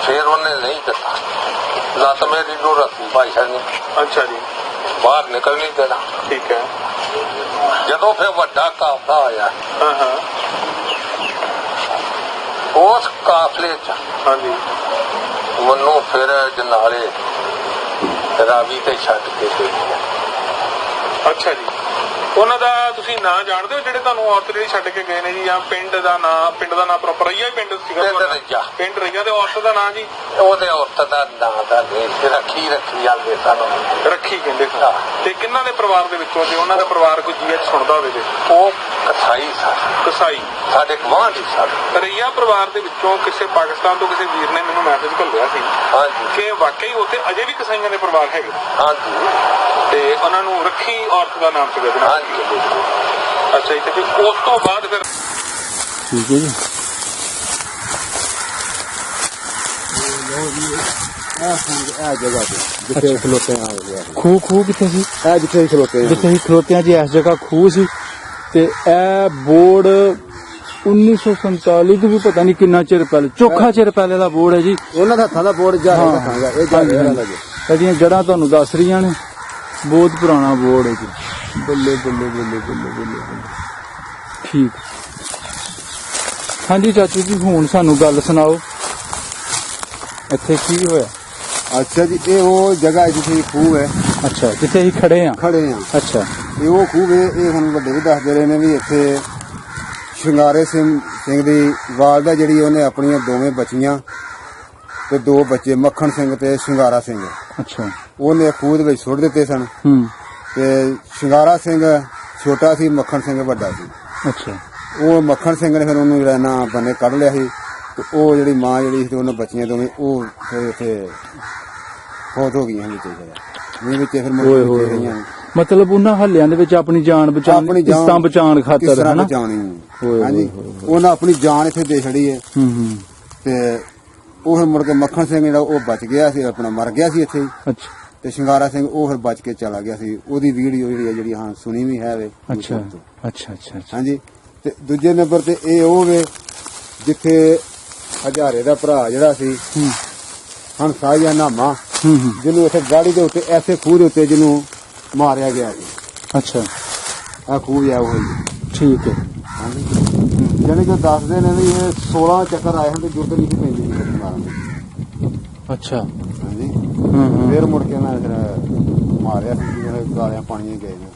ਫਿਰ ਉਹਨੇ ਨਹੀਂ ਦਿੱਤਾ। ਲੱਤ ਮੇਰੀ ਨੂੰ ਰੱਖੀ ਭਾਈ ਸਾਹਿਬ ਨੇ। ਅੱਛਾ ਜੀ। ਬਾਹਰ ਨਿਕਲ ਨਹੀਂ ਦੇਣਾ। ਠੀਕ ਹੈ। ਜਦੋਂ ਫਿਰ ਵੱਡਾ ਕਾਫਲਾ ਆਇਆ, ਹਾਂ ਹਾਂ, ਉਸ ਕਾਫਲੇ ਚ ਹਾਂਜੀ, ਮੈਨੂੰ ਫਿਰ ਜਨਾਲੇ ਰਾਵੀ ਤੇ ਛੱਡ ਕੇ ਗਏ। ਅੱਛਾ ਜੀ। ਉਹਨਾਂ ਦਾ ਤੁਸੀਂ ਨਾਂ ਜਾਣਦੇ ਹੋ ਜਿਹੜੇ ਤੁਹਾਨੂੰ ਔਰਤ ਜਿਹੜੀ ਛੱਡ ਕੇ ਗਏ ਨੇ ਜੀ? ਜਾਂ ਪਿੰਡ ਦਾ ਨਾਂ ਪ੍ਰੋਪਰ ਰਈਆ ਪਿੰਡ ਸੀਗਾ? ਪਿੰਡ ਰਈਆ। ਤੇ ਔਰਤ ਦਾ ਨਾਂ ਜੀ? ਉਹਦੇ ਔਰਤ ਦਾ ਨਾਂ ਦਾ ਨਹੀਂ, ਰੱਖੀ ਜਾਂਦੇ ਸਾਨੂੰ। ਰੱਖੀ ਕਹਿੰਦੇ ਸੀ। ਤੇ ਕਿੰਨਾਂ ਦੇ ਪਰਿਵਾਰ ਦੇ ਵਿੱਚੋਂ, ਜੇ ਉਹਨਾਂ ਦਾ ਪਰਿਵਾਰ ਕੋਈ ਜੀ ਸੁਣਦਾ ਹੋਵੇ ਤੇ? ਉਹ ਕਸਾਈ ਸਨ। ਕਸਾਈ? ਸਾਡੇ ਗੁਆਂਢੀ ਸਨ। ਰਈਆ ਪਰਿਵਾਰ ਦੇ ਵਿੱਚੋਂ ਕਿਸੇ ਪਾਕਿਸਤਾਨ ਤੋਂ ਕਿਸੇ ਵੀਰ ਨੇ ਮੈਨੂੰ ਮੈਸੇਜ ਘੱਲਿਆ ਸੀ ਕਿ ਵਾਕਈ ਉੱਥੇ ਅਜੇ ਵੀ ਕਸਾਈਆਂ ਦੇ ਪਰਿਵਾਰ ਹੈਗੇ? ਹਾਂਜੀ। ਤੇ ਉਹਨਾਂ ਨੂੰ ਰੱਖੀ ਔਰਤ ਦਾ ਨਾਮ ਸੀਗਾ ਜਨਾਬ? ਹਾਂਜੀ। ਅੱਛਾ ਜੀ। ਤੇ ਉਸ ਤੋਂ ਬਾਅਦ ਫਿਰ? ਠੀਕ ਹੈ ਜੀ। ਇਹ ਜਗ੍ਹਾ ਤੇ ਜਿੱਥੇ ਖਲੋਤੇ ਆ ਖੂਹ ਕਿੱਥੇ ਸੀ? ਇਹ ਜਿੱਥੇ ਖਲੋਤੇ ਆ, ਜਿੱਥੇ ਹੀ ਖਲੋਤੇ ਆ ਜੀ, ਇਸ ਜਗ੍ਹਾ ਖੂਹ ਸੀ। ਤੇ ਇਹ ਬੋਰਡ 1947 ਤੋਂ ਵੀ ਪਤਾ ਨਹੀਂ ਕਿੰਨਾ ਚਿਰ ਪਹਿਲੇ, ਚੋਖਾ ਚਿਰ ਪਹਿਲੇ ਦਾ ਬੋਰਡ ਹੈ ਜੀ। ਉਹਨਾਂ ਦੇ ਹੱਥਾਂ ਦਾ ਬੋਰਡ ਜਾ ਹਾਂ। ਰੱਖਾਂਗਾ। ਇਹ ਜਾ ਇਹਦੀਆਂ ਜੜ੍ਹਾਂ ਤੁਹਾਨੂੰ ਦੱਸ ਰਹੀਆਂ ਨੇ। ਬਹੁਤ ਪੁਰਾਣਾ ਬੋਰਡ ਹੈ ਜੀ। ਬੱਲੇ ਬੱਲੇ ਬੱਲੇ ਬੱਲੇ ਬੱਲੇ ਬੱਲੇ। ਠੀਕ। ਹਾਂਜੀ ਚਾਚੂ ਜੀ, ਹੁਣ ਸਾਨੂੰ ਗੱਲ ਸੁਣਾਓ, ਇੱਥੇ ਕੀ ਹੋਇਆ? ਅੱਛਾ ਜੀ, ਇਹ ਉਹ ਜਗ੍ਹਾ ਜਿੱਥੇ ਖੂਹ ਹੈ। ਅੱਛਾ, ਜਿੱਥੇ ਅਸੀਂ ਖੜੇ ਆ? ਅੱਛਾ। ਇਹ ਉਹ ਖੂਹ ਹੈ। ਇਹ ਹੁਣ ਵੱਡੇ ਵੀ ਦੱਸਦੇ ਰਹੇ ਨੇ ਵੀ ਇੱਥੇ ਸ਼ਿੰਗਾਰੇ ਸਿੰਘ ਦੀ ਵਾਲਦਾ ਜਿਹੜੀ, ਉਹਨੇ ਆਪਣੀਆਂ ਦੋਵੇਂ ਬੱਚੀਆਂ ਤੇ 2 ਬੱਚੇ, ਮੱਖਣ ਸਿੰਘ ਤੇ ਸ਼ਿੰਗਾਰਾ ਸਿੰਘ, ਅੱਛਾ, ਉਹਨੇ ਖੂਹ ਦੇ ਵਿੱਚ ਸੁੱਟ ਦਿੱਤੇ ਸਨ। ਤੇ ਸ਼ਿੰਗਾਰਾ ਸਿੰਘ ਛੋਟਾ ਸੀ, ਮੱਖਣ ਸਿੰਘ ਵੱਡਾ ਸੀ। ਅੱਛਾ। ਉਹ ਮੱਖਣ ਸਿੰਘ ਨੇ ਫਿਰ ਉਹਨੂੰ ਜਿਹੜਾ ਨਾ ਬੰਨੇ ਕੱਢ ਲਿਆ ਸੀ ਤੇ ਉਹ ਜਿਹੜੀ ਮਾਂ ਜਿਹੜੀ ਸੀ ਤੇ ਉਹਨਾਂ ਬੱਚੀਆਂ ਦੋਵੇਂ ਉਹ ਫਿਰ ਇੱਥੇ ਫੌਤ ਹੋ ਗਈਆਂ ਵਿੱਚ ਨਹੀਂ ਵਿੱਚ ਫਿਰ ਓਏ ਹੋਏ ਮੁੜ ਰਹੀਆਂ ਮਤਲਬ ਉਹਨਾਂ ਹੱਲਿਆਂ ਦੇ ਵਿੱਚ ਆਪਣੀ ਜਾਨ ਬਚਾਉਣ ਕਿਸ਼ਤਾਂ ਬਚਾਉਣ ਖਾਤਰ ਹਨਾ ਬਚਾਉਣੀ ਹੋਏ ਹਾਂਜੀ ਉਹਨਾਂ ਆਪਣੀ ਜਾਨ ਇੱਥੇ ਦੇ ਛੜੀ ਹੈ ਤੇ ਉਹ ਫਿਰ ਮੁੜ ਕੇ ਮੱਖਣ ਸਿੰਘ ਜਿਹੜਾ ਉਹ ਬਚ ਗਿਆ ਸੀ ਆਪਣਾ ਮਰ ਗਿਆ ਸੀ ਇੱਥੇ ਹੀ ਅੱਛਾ ਤੇ ਸ਼ਿੰਗਾਰਾ ਸਿੰਘ ਉਹ ਫਿਰ ਬਚ ਕੇ ਚਲਾ ਗਿਆ ਸੀ ਉਹਦੀ ਵੀਡੀਓ ਜਿਹੜੀ ਹਾਂ ਸੁਣੀ ਵੀ ਹੈ ਵੇ ਅੱਛਾ ਅੱਛਾ ਅੱਛਾ ਅੱਛਾ ਹਾਂਜੀ ਤੇ ਦੂਜੇ ਨੰਬਰ ਤੇ ਇਹ ਉਹ ਵੇ ਜਿੱਥੇ ਹਜ਼ਾਰੇ ਦਾ ਭਰਾ ਜਿਹੜਾ ਸੀ ਹੰਸਾ ਜਾਂ ਨਾਮਾ ਜਿਹਨੂੰ ਇੱਥੇ ਗਾੜੀ ਦੇ ਉੱਤੇ ਐਸੇ ਖੂਹ ਦੇ ਉੱਤੇ ਜਿਹਨੂੰ ਮਾਰਿਆ ਗਿਆ ਸੀ ਅੱਛਾ ਆ ਖੂਹ ਆ ਉਹ ਠੀਕ ਹੈ ਹਾਂਜੀ ਜਾਨੀ ਕਿ ਦੱਸਦੇ ਨੇ ਵੀ ਇਹ 16 ਚੱਕਰ ਆਏ ਹਨ ਤੇ ਜੁਰਤ ਨਹੀਂ ਸੀ ਪੈਂਦੀ ਸੀ ਮਾਰਨ ਦੀ ਅੱਛਾ ਹਾਂਜੀ ਹਾਂ ਫਿਰ ਮੁੜ ਕੇ ਨਾ ਫਿਰ ਮਾਰਿਆ ਸੀ ਜਿਹੜੇ ਗਾਲਿਆਂ ਪਾਣੀਆਂ ਗਏ ਨੇ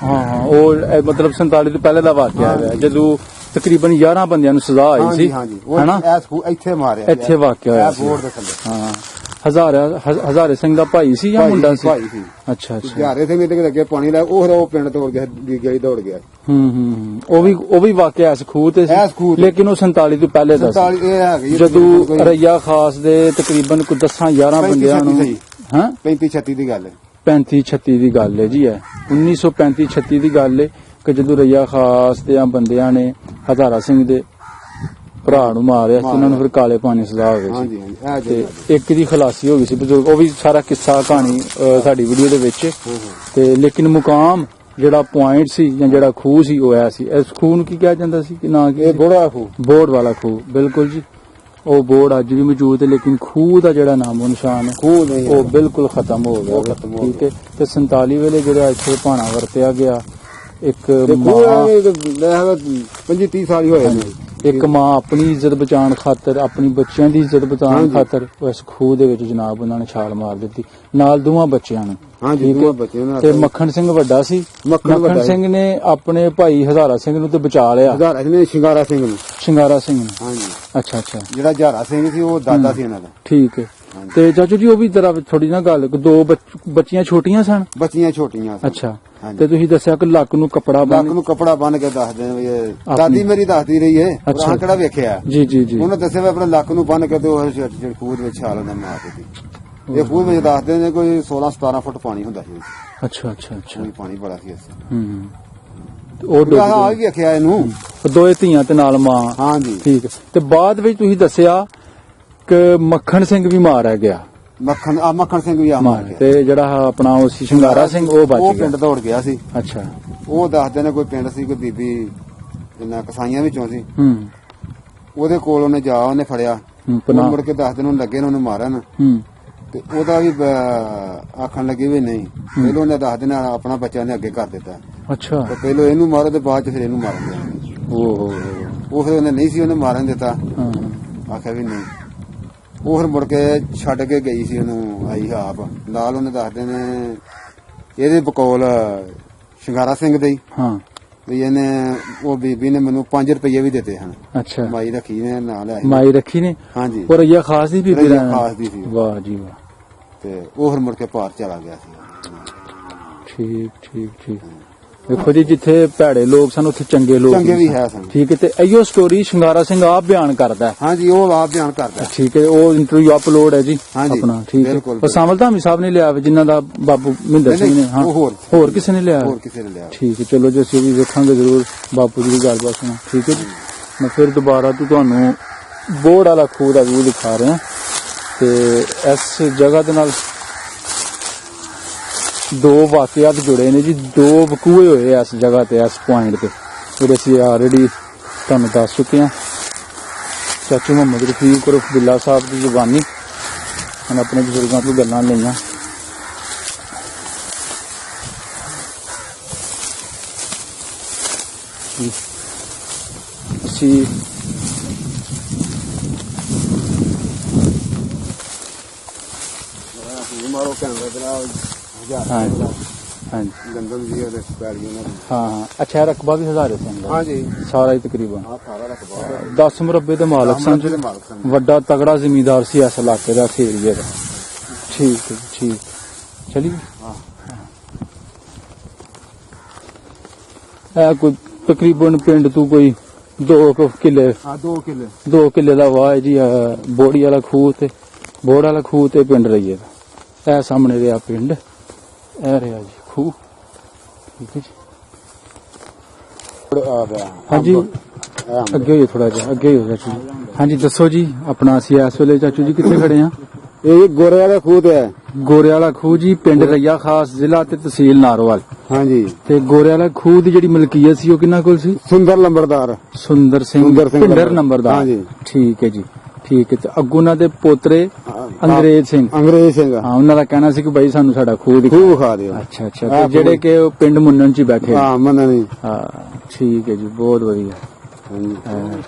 ਹਾਂ ਉਹ ਮਤਲਬ 47 ਤੋਂ ਪਹਿਲੇ ਦਾ ਵਾਕਿਆ ਹੈ ਜਦੋਂ ਤਕਰੀਬਨ 11 ਬੰਦਿਆਂ ਨੂੰ ਸਜ਼ਾ ਆਈ ਸੀ ਹਾਂਜੀ ਹੈਨਾ ਉਹ ਇੱਥੇ ਮਾਰਿਆ ਇੱਥੇ ਵਾਕਿਆ ਹੋਇਆ ਸੀ ਬੋਰਡ ਦੇ ਥੱਲੇ ਹਾਂ ਹਜ਼ਾਰੇ ਸਿੰਘ ਦਾ ਭਾਈ ਸੀ ਜਾਂ ਮੁੰਡਾ ਸੀ ਭਾਈ ਸੀ ਅੱਛਾ ਅੱਛਾ ਹਜ਼ਾਰੇ ਸਿੰਘ ਦੇ ਅੱਗੇ ਪਾਣੀ ਲਾਇਆ ਉਹ ਪਿੰਡ ਤੋੜ ਗਿਆ ਗਲੀ ਦੌੜ ਗਿਆ ਉਹ ਵੀ ਵਾਕਿਆ ਇਸ ਖੂਹ ਤੇ ਇਸ ਖੂਹ ਸੀ ਤੇ। ਲੇਕਿਨ ਉਹ 47 ਤੋਂ ਪਹਿਲੇ ਦਾ ਸੀ 47 ਇਹ ਹੈਗੀ ਜਦੋਂ ਰਈਆ ਖਾਸ ਦੇ ਤਕਰੀਬਨ ਕੋਈ 10-11 ਬੰਦਿਆਂ ਨੂੰ ਹਾਂ 35-36 ਦੀ ਗੱਲ ਹੈ 35-36 ਦੀ ਗੱਲ ਹੈ ਜੀ ਹੈ 1935-36 ਦੀ ਗੱਲ ਹੈ ਕਿ ਜਦੋਂ ਰਈਆ ਖਾਸ ਦੇ ਬੰਦਿਆਂ ਨੇ ਹਜ਼ਾਰਾ ਸਿੰਘ ਦੇ ਭਰਾ ਨੂੰ ਮਾਰਿਆ ਸੀ ਉਹਨਾਂ ਨੂੰ ਫਿਰ ਕਾਲੇ ਪਾਣੀ ਸਜ਼ਾ ਹੋ ਗਈ ਸੀ ਹਾਂਜੀ ਹਾਂਜੀ ਤੇ ਇੱਕ ਦੀ ਖਲਾਸੀ ਹੋ ਗਈ ਸੀ ਬਜ਼ੁਰਗ ਉਹ ਵੀ ਸਾਰਾ ਕਿੱਸਾ ਕਹਾਣੀ ਸਾਡੀ ਵੀਡੀਓ ਦੇ ਵਿੱਚ ਤੇ ਲੇਕਿਨ ਮੁਕਾਮ ਜਿਹੜਾ ਪੁਆਇੰਟ ਸੀ ਜਾਂ ਜਿਹੜਾ ਖੂਹ ਸੀ ਉਹ ਐ ਸੀ ਇਸ ਖੂਹ ਨੂੰ ਕੀ ਕਿਹਾ ਜਾਂਦਾ ਸੀ ਕਿ ਨਾ ਇਹ ਬੋੜਾ ਖੂਹ ਬੋਰਡ ਵਾਲਾ ਖੂਹ ਬਿਲਕੁਲ ਜੀ ਉਹ ਬੋਰਡ ਅੱਜ ਵੀ ਮੌਜੂਦ ਹੈ ਲੇਕਿਨ ਖੂਹ ਦਾ ਜਿਹੜਾ ਨਾਮੋ ਨਿਸ਼ਾਨ ਹੈ ਖੂਹ ਨਹੀਂ ਉਹ ਬਿਲਕੁਲ ਖਤਮ ਹੋ ਗਿਆ ਠੀਕ ਹੈ ਤੇ 47 ਵੇਲੇ ਜਿਹੜਾ ਇੱਥੇ ਭਾਣਾ ਵਰਤਿਆ ਗਿਆ ਇੱਕ ਮਾਂ 25-30 ਸਾਲ ਹੀ ਹੋਏ ਨੇ ਇੱਕ ਮਾਂ ਆਪਣੀ ਇੱਜ਼ਤ ਬਚਾਉਣ ਖਾਤਰ ਆਪਣੀ ਬੱਚਿਆਂ ਦੀ ਇੱਜ਼ਤ ਬਚਾਉਣ ਖਾਤਰ ਉਸ ਖੂਹ ਦੇ ਵਿੱਚ ਜਨਾਬ ਉਹਨਾਂ ਨੇ ਛਾਲ ਮਾਰ ਦਿੱਤੀ ਨਾਲ ਦੋਵਾਂ ਬੱਚਿਆਂ ਨੂੰ ਹਾਂਜੀ ਦੋਵਾਂ ਬੱਚਿਆਂ ਨੂੰ ਤੇ ਮੱਖਣ ਸਿੰਘ ਵੱਡਾ ਸੀ ਮੱਖਣ ਸਿੰਘ ਨੇ ਆਪਣੇ ਭਾਈ ਹਜ਼ਾਰਾ ਸਿੰਘ ਨੂੰ ਤੇ ਬਚਾ ਲਿਆ ਹਜ਼ਾਰਾ ਸਿੰਘ ਨੇ ਸ਼ਿੰਗਾਰਾ ਸਿੰਘ ਨੂੰ ਸ਼ਿੰਗਾਰਾ ਸਿੰਘ ਨੂੰ ਹਾਂਜੀ ਅੱਛਾ ਅੱਛਾ ਜਿਹੜਾ ਹਜ਼ਾਰਾ ਸਿੰਘ ਸੀ ਉਹ ਦਾਦਾ ਸੀ ਇਹਨਾਂ ਦਾ ਠੀਕ ਹੈ ਤੇ ਚਾਚੂ ਜੀ ਉਹ ਵੀ ਤਰ੍ਹਾਂ ਥੋੜੀ ਨਾ ਗੱਲ ਦੋ ਬੱਚੀਆਂ ਛੋਟੀਆਂ ਸਨ ਬੱਚੀਆਂ ਛੋਟੀਆਂ ਸੀ ਅੱਛਾ ਤੇ ਤੁਸੀਂ ਦੱਸਿਆ ਕਿ ਲੱਕ ਨੂੰ ਕੱਪੜਾ ਲੱਕ ਬੰਨ ਨੂੰ ਕਪੜਾ ਬੰਨ ਕੇ ਦੱਸਦੇ ਨੇ ਵੀ ਇਹ ਦਾਦੀ ਮੇਰੀ ਦੱਸਦੀ ਰਹੀ ਏ ਉਹ ਕਿਹੜਾ ਵੇਖਿਆ ਜੀ ਜੀ ਜੀ ਉਹਨੇ ਦੱਸਿਆ ਵੀ ਆਪਣੇ ਲੱਕ ਨੂੰ ਬੰਨ ਕੇ ਤੇ ਉਹ ਖੂਹ ਵਿੱਚ ਛਾਲ ਉਹਨੇ ਮਾਰ ਦਿੱਤੀ ਇਹ ਖੂਹ ਵਿੱਚ ਦੱਸਦੇ ਨੇ ਕੋਈ 16-17 ਫੁੱਟ ਪਾਣੀ ਹੁੰਦਾ ਸੀ ਅੱਛਾ ਅੱਛਾ ਅੱਛਾ ਪਾਣੀ ਬੜਾ ਸੀ ਇਸ ਉਹ ਡੁੱਬ ਆ ਵੀ ਵੇਖਿਆ ਇਹਨੂੰ ਦੋਏ ਧੀਆਂ ਤੇ ਨਾਲ ਮਾਂ ਹਾਂਜੀ ਠੀਕ ਤੇ ਬਾਅਦ ਵਿੱਚ ਤੁਸੀਂ ਦੱਸਿਆ ਕਿ ਮੱਖਣ ਸਿੰਘ ਵੀ ਮਾਰਿਆ ਗਿਆ ਮੱਖਣ ਸਿੰਘ ਵੀ ਆ ਮਾਰ ਗਿਆ ਤੇ ਜਿਹੜਾ ਆਪਣਾ ਉਹ ਸੀ ਸ਼ਿੰਗਾਰਾ ਸਿੰਘ ਉਹ ਬਚ ਉਹ ਗਿਆ ਪਿੰਡ ਦੌੜ ਗਿਆ ਸੀ ਅੱਛਾ ਉਹ ਦੱਸਦੇ ਨੇ ਕੋਈ ਪਿੰਡ ਸੀ ਕੋਈ ਬੀਬੀ ਇਹਨਾਂ ਕਸਾਈਆਂ ਵਿੱਚੋਂ ਸੀ ਉਹਦੇ ਕੋਲ ਉਹਨੇ ਉਹਨੇ ਫੜਿਆ ਮੁੜ ਕੇ ਦੱਸਦੇ ਨੇ ਲੱਗੇ ਨੇ ਉਹਨੂੰ ਮਾਰਨ ਤੇ ਉਹਦਾ ਵੀ ਆਖਣ ਲੱਗੇ ਵੀ ਨਹੀਂ ਪਹਿਲੋਂ ਉਹਨੇ ਦੱਸ ਦੇਣਾ ਆਪਣਾ ਬੱਚਾ ਨੇ ਅੱਗੇ ਕਰ ਦਿੱਤਾ ਅੱਛਾ ਤੇ ਪਹਿਲੋਂ ਇਹਨੂੰ ਮਾਰੋ ਤੇ ਬਾਅਦ ਚ ਫਿਰ ਇਹਨੂੰ ਮਾਰਨ ਦਿਆ ਉਹ ਫਿਰ ਉਹਨੇ ਨਹੀਂ ਸੀ ਉਹਨੇ ਮਾਰਨ ਦਿੱਤਾ ਆਖਿਆ ਵੀ ਨਹੀਂ ਉਹ ਫਿਰ ਮੁੜ ਕੇ ਛੱਡ ਕੇ ਗਈ ਸੀ ਉਹਨੂੰ ਆਈ ਆਪ ਨਾਲ ਉਹਨੇ ਦੱਸਦੇ ਨੇ ਇਹਦੇ ਬਕੌਲ ਸ਼ਿੰਗਾਰਾ ਸਿੰਘ ਦੇ ਹਾਂ ਵੀ ਇਹਨੇ ਉਹ ਬੀਬੀ ਨੇ ਮੈਨੂੰ 5 ਰੁਪਏ ਵੀ ਦਿੱਤੇ ਹਨ ਅੱਛਾ ਮਾਈ ਰੱਖੀ ਨੇ ਨਾਲ ਆਈ ਮਾਈ ਰੱਖੀ ਨੇ ਹਾਂਜੀ ਉਹ ਰਈਆ ਖਾਸ ਦੀ ਬੀਬੀ ਰਈਆ ਖਾਸ ਦੀ ਸੀ ਵਾਹ ਜੀ ਵਾਹ ਤੇ ਉਹ ਫਿਰ ਮੁੜ ਕੇ ਪਾਰ ਚਲਾ ਗਿਆ ਸੀ ਠੀਕ ਠੀਕ ਠੀਕ ਵੇਖੋ ਜੀ ਜਿੱਥੇ ਭੈੜੇ ਲੋਕ ਸਨ ਉੱਥੇ ਚੰਗੇ ਲੋਕ ਵੀ ਹੈ ਸਨ ਠੀਕ ਹੈ ਤੇ ਇਹੋ ਸਟੋਰੀ ਸ਼ਿੰਗਾਰਾ ਸਿੰਘ ਆਪ ਬਿਆਨ ਕਰਦਾ ਹੈ ਹਾਂਜੀ ਉਹ ਆਪ ਬਿਆਨ ਕਰਦਾ ਠੀਕ ਹੈ ਉਹ ਇੰਟਰਵਿਊ ਅਪਲੋਡ ਹੈ ਜੀ ਹਾਂਜੀ, ਆਪਣਾ ਠੀਕ ਹੈ ਬਿਲਕੁਲ, ਉਹ ਸਾਮਲ ਧਾਮੀ ਸਾਹਿਬ ਨੇ ਲਿਆ ਜਿਨ੍ਹਾਂ ਦਾ ਬਾਬੂ ਮਹਿੰਦਰ ਸਿੰਘ ਨੇ ਹਾਂ ਹੋਰ ਕਿਸੇ ਨੇ ਲਿਆ ਹੋਰ ਕਿਸੇ ਨੇ ਲਿਆ ਠੀਕ ਹੈ ਚਲੋ ਜੀ ਅਸੀਂ ਵੀ ਵੇਖਾਂਗੇ ਜ਼ਰੂਰ ਬਾਪੂ ਜੀ ਦੀ ਗੱਲਬਾਤ ਸੁਣਾ ਠੀਕ ਹੈ ਜੀ ਮੈਂ ਫਿਰ ਦੁਬਾਰਾ ਤੁਹਾਨੂੰ ਬੋਰਡ ਵਾਲਾ ਖੂਹ ਦਾ ਵਿਊ ਦਿਖਾ ਰਿਹਾ ਤੇ ਇਸ ਜਗ੍ਹਾ ਦੇ ਨਾਲ ਦੋ ਵਾਕਿਆਤ ਜੁੜੇ ਨੇ ਜੀ ਦੋ ਵਕੂਏ ਹੋਏ ਇਸ ਜਗ੍ਹਾ ਤੇ ਇਸ ਪੁਆਇੰਟ ਤੇ ਜਿਹੜੇ ਅਸੀਂ ਆਲਰੇਡੀ ਤੁਹਾਨੂੰ ਦੱਸ ਚੁੱਕੇ ਹਾਂ ਚਾਚੂ ਮੁਹੰਮਦ ਰਫੀਕ ਉਰਫ ਬਿੱਲਾ ਸਾਹਿਬ ਦੀ ਜ਼ੁਬਾਨੀ ਹਨ ਆਪਣੇ ਬਜ਼ੁਰਗਾਂ ਤੋਂ ਗੱਲਾਂ ਲਈਆਂ ਅਸੀਂ ਮਾਰੋ ਕੈਮਰਾ ਜਨਾਬ ਹਾਂਜੀ ਹਾਂਜੀ ਲੰਦਨ ਜੀ ਉਹਦੇ ਪੈਰੀਆਂ ਨਾਲ ਹਾਂ ਅੱਛਾ ਰਕਬਾ ਵੀ ਹਜ਼ਾਰੇ ਸਿੰਘ ਦਾ ਹਾਂਜੀ ਸਾਰਾ ਹੀ ਤਕਰੀਬਨ ਆ ਸਾਰਾ ਰਕਬਾ 10 ਮੁਰੱਬੇ ਦੇ ਮਾਲਕ ਸਨ ਜੀ। ਵੱਡਾ ਤਗੜਾ ਜ਼ਿਮੀਂਦਾਰ ਸੀ ਇਸ ਇਲਾਕੇ ਦਾ ਏਰੀਏ ਦਾ ਠੀਕ ਹੈ ਠੀਕ ਚਲੀ ਇਹ ਕੋਈ ਤਕਰੀਬਨ ਪਿੰਡ ਤੋਂ ਕੋਈ 2 ਕਿੱਲੇ ਹਾਂ 2 ਕਿੱਲੇ 2 ਕਿੱਲੇ ਦਾ ਵਾਹ ਹੈ ਜੀ। ਬੋੜੀ ਵਾਲਾ ਖੂਹ ਤੇ ਬੋੜ ਵਾਲਾ ਖੂਹ ਤੇ ਪਿੰਡ ਰਈਏ ਦਾ। ਇਹ ਸਾਹਮਣੇ ਰਿਹਾ ਪਿੰਡ, ਇਹ ਰਿਹਾ ਜੀ ਖੂਹ। ਠੀਕ ਹੈ ਜੀ। ਆ ਗਿਆ ਹਾਂਜੀ ਅੱਗੇ ਹੋਈਏ ਥੋੜਾ ਜਿਹਾ, ਅੱਗੇ ਹੀ ਹੋ ਚਾਚੂ ਜੀ। ਹਾਂਜੀ ਦੱਸੋ ਜੀ ਆਪਣਾ। ਅਸੀਂ ਇਸ ਵੇਲੇ ਚਾਚੂ ਜੀ ਕਿੱਥੇ ਖੜੇ ਆ? ਇਹ ਗੋਰੇ ਵਾਲੇ ਖੂਹ ਤੇ ਹੈ। ਗੋਰੇ ਵਾਲਾ ਖੂਹ ਜੀ, ਪਿੰਡ ਰਈਆ ਖਾਸ, ਜ਼ਿਲ੍ਹਾ ਤੇ ਤਹਿਸੀਲ ਨਾਰੋਵਾਲ। ਹਾਂਜੀ। ਤੇ ਗੋਰੇ ਵਾਲਾ ਖੂਹ ਦੀ ਜਿਹੜੀ ਮਲਕੀਅਤ ਸੀ ਉਹ ਕਿਹਨਾਂ ਕੋਲ ਸੀ? ਸੁੰਦਰ ਲੰਬੜਦਾਰ ਸੁੰਦਰ ਸਿੰਘ ਭਿੰਡਰ ਨੰਬਰਦਾਰ। ਹਾਂਜੀ ਠੀਕ ਹੈ ਜੀ, ਠੀਕ ਹੈ। ਤੇ ਅੱਗੋਂ ਉਹਨਾਂ ਦੇ ਪੋਤਰੇ ਅੰਗਰੇਜ਼ ਸਿੰਘ। ਅੰਗਰੇਜ਼ ਸਿੰਘ ਹਾਂ, ਉਹਨਾਂ ਦਾ ਕਹਿਣਾ ਸੀ ਕਿ ਬਾਈ ਸਾਨੂੰ ਸਾਡਾ ਖੂਹ ਦਿਖਾ। ਖੂਹ ਵਿਖਾ ਦਿਓ। ਅੱਛਾ ਅੱਛਾ। ਤੇ ਜਿਹੜੇ ਕਿ ਉਹ ਪਿੰਡ ਮੁੰਨਣ ਚ ਹੀ ਬੈਠੇ ਨੇ। ਹਾਂ ਮੰਨਣੀ। ਹਾਂ ਠੀਕ ਹੈ ਜੀ, ਬਹੁਤ ਵਧੀਆ। ਹਾਂਜੀ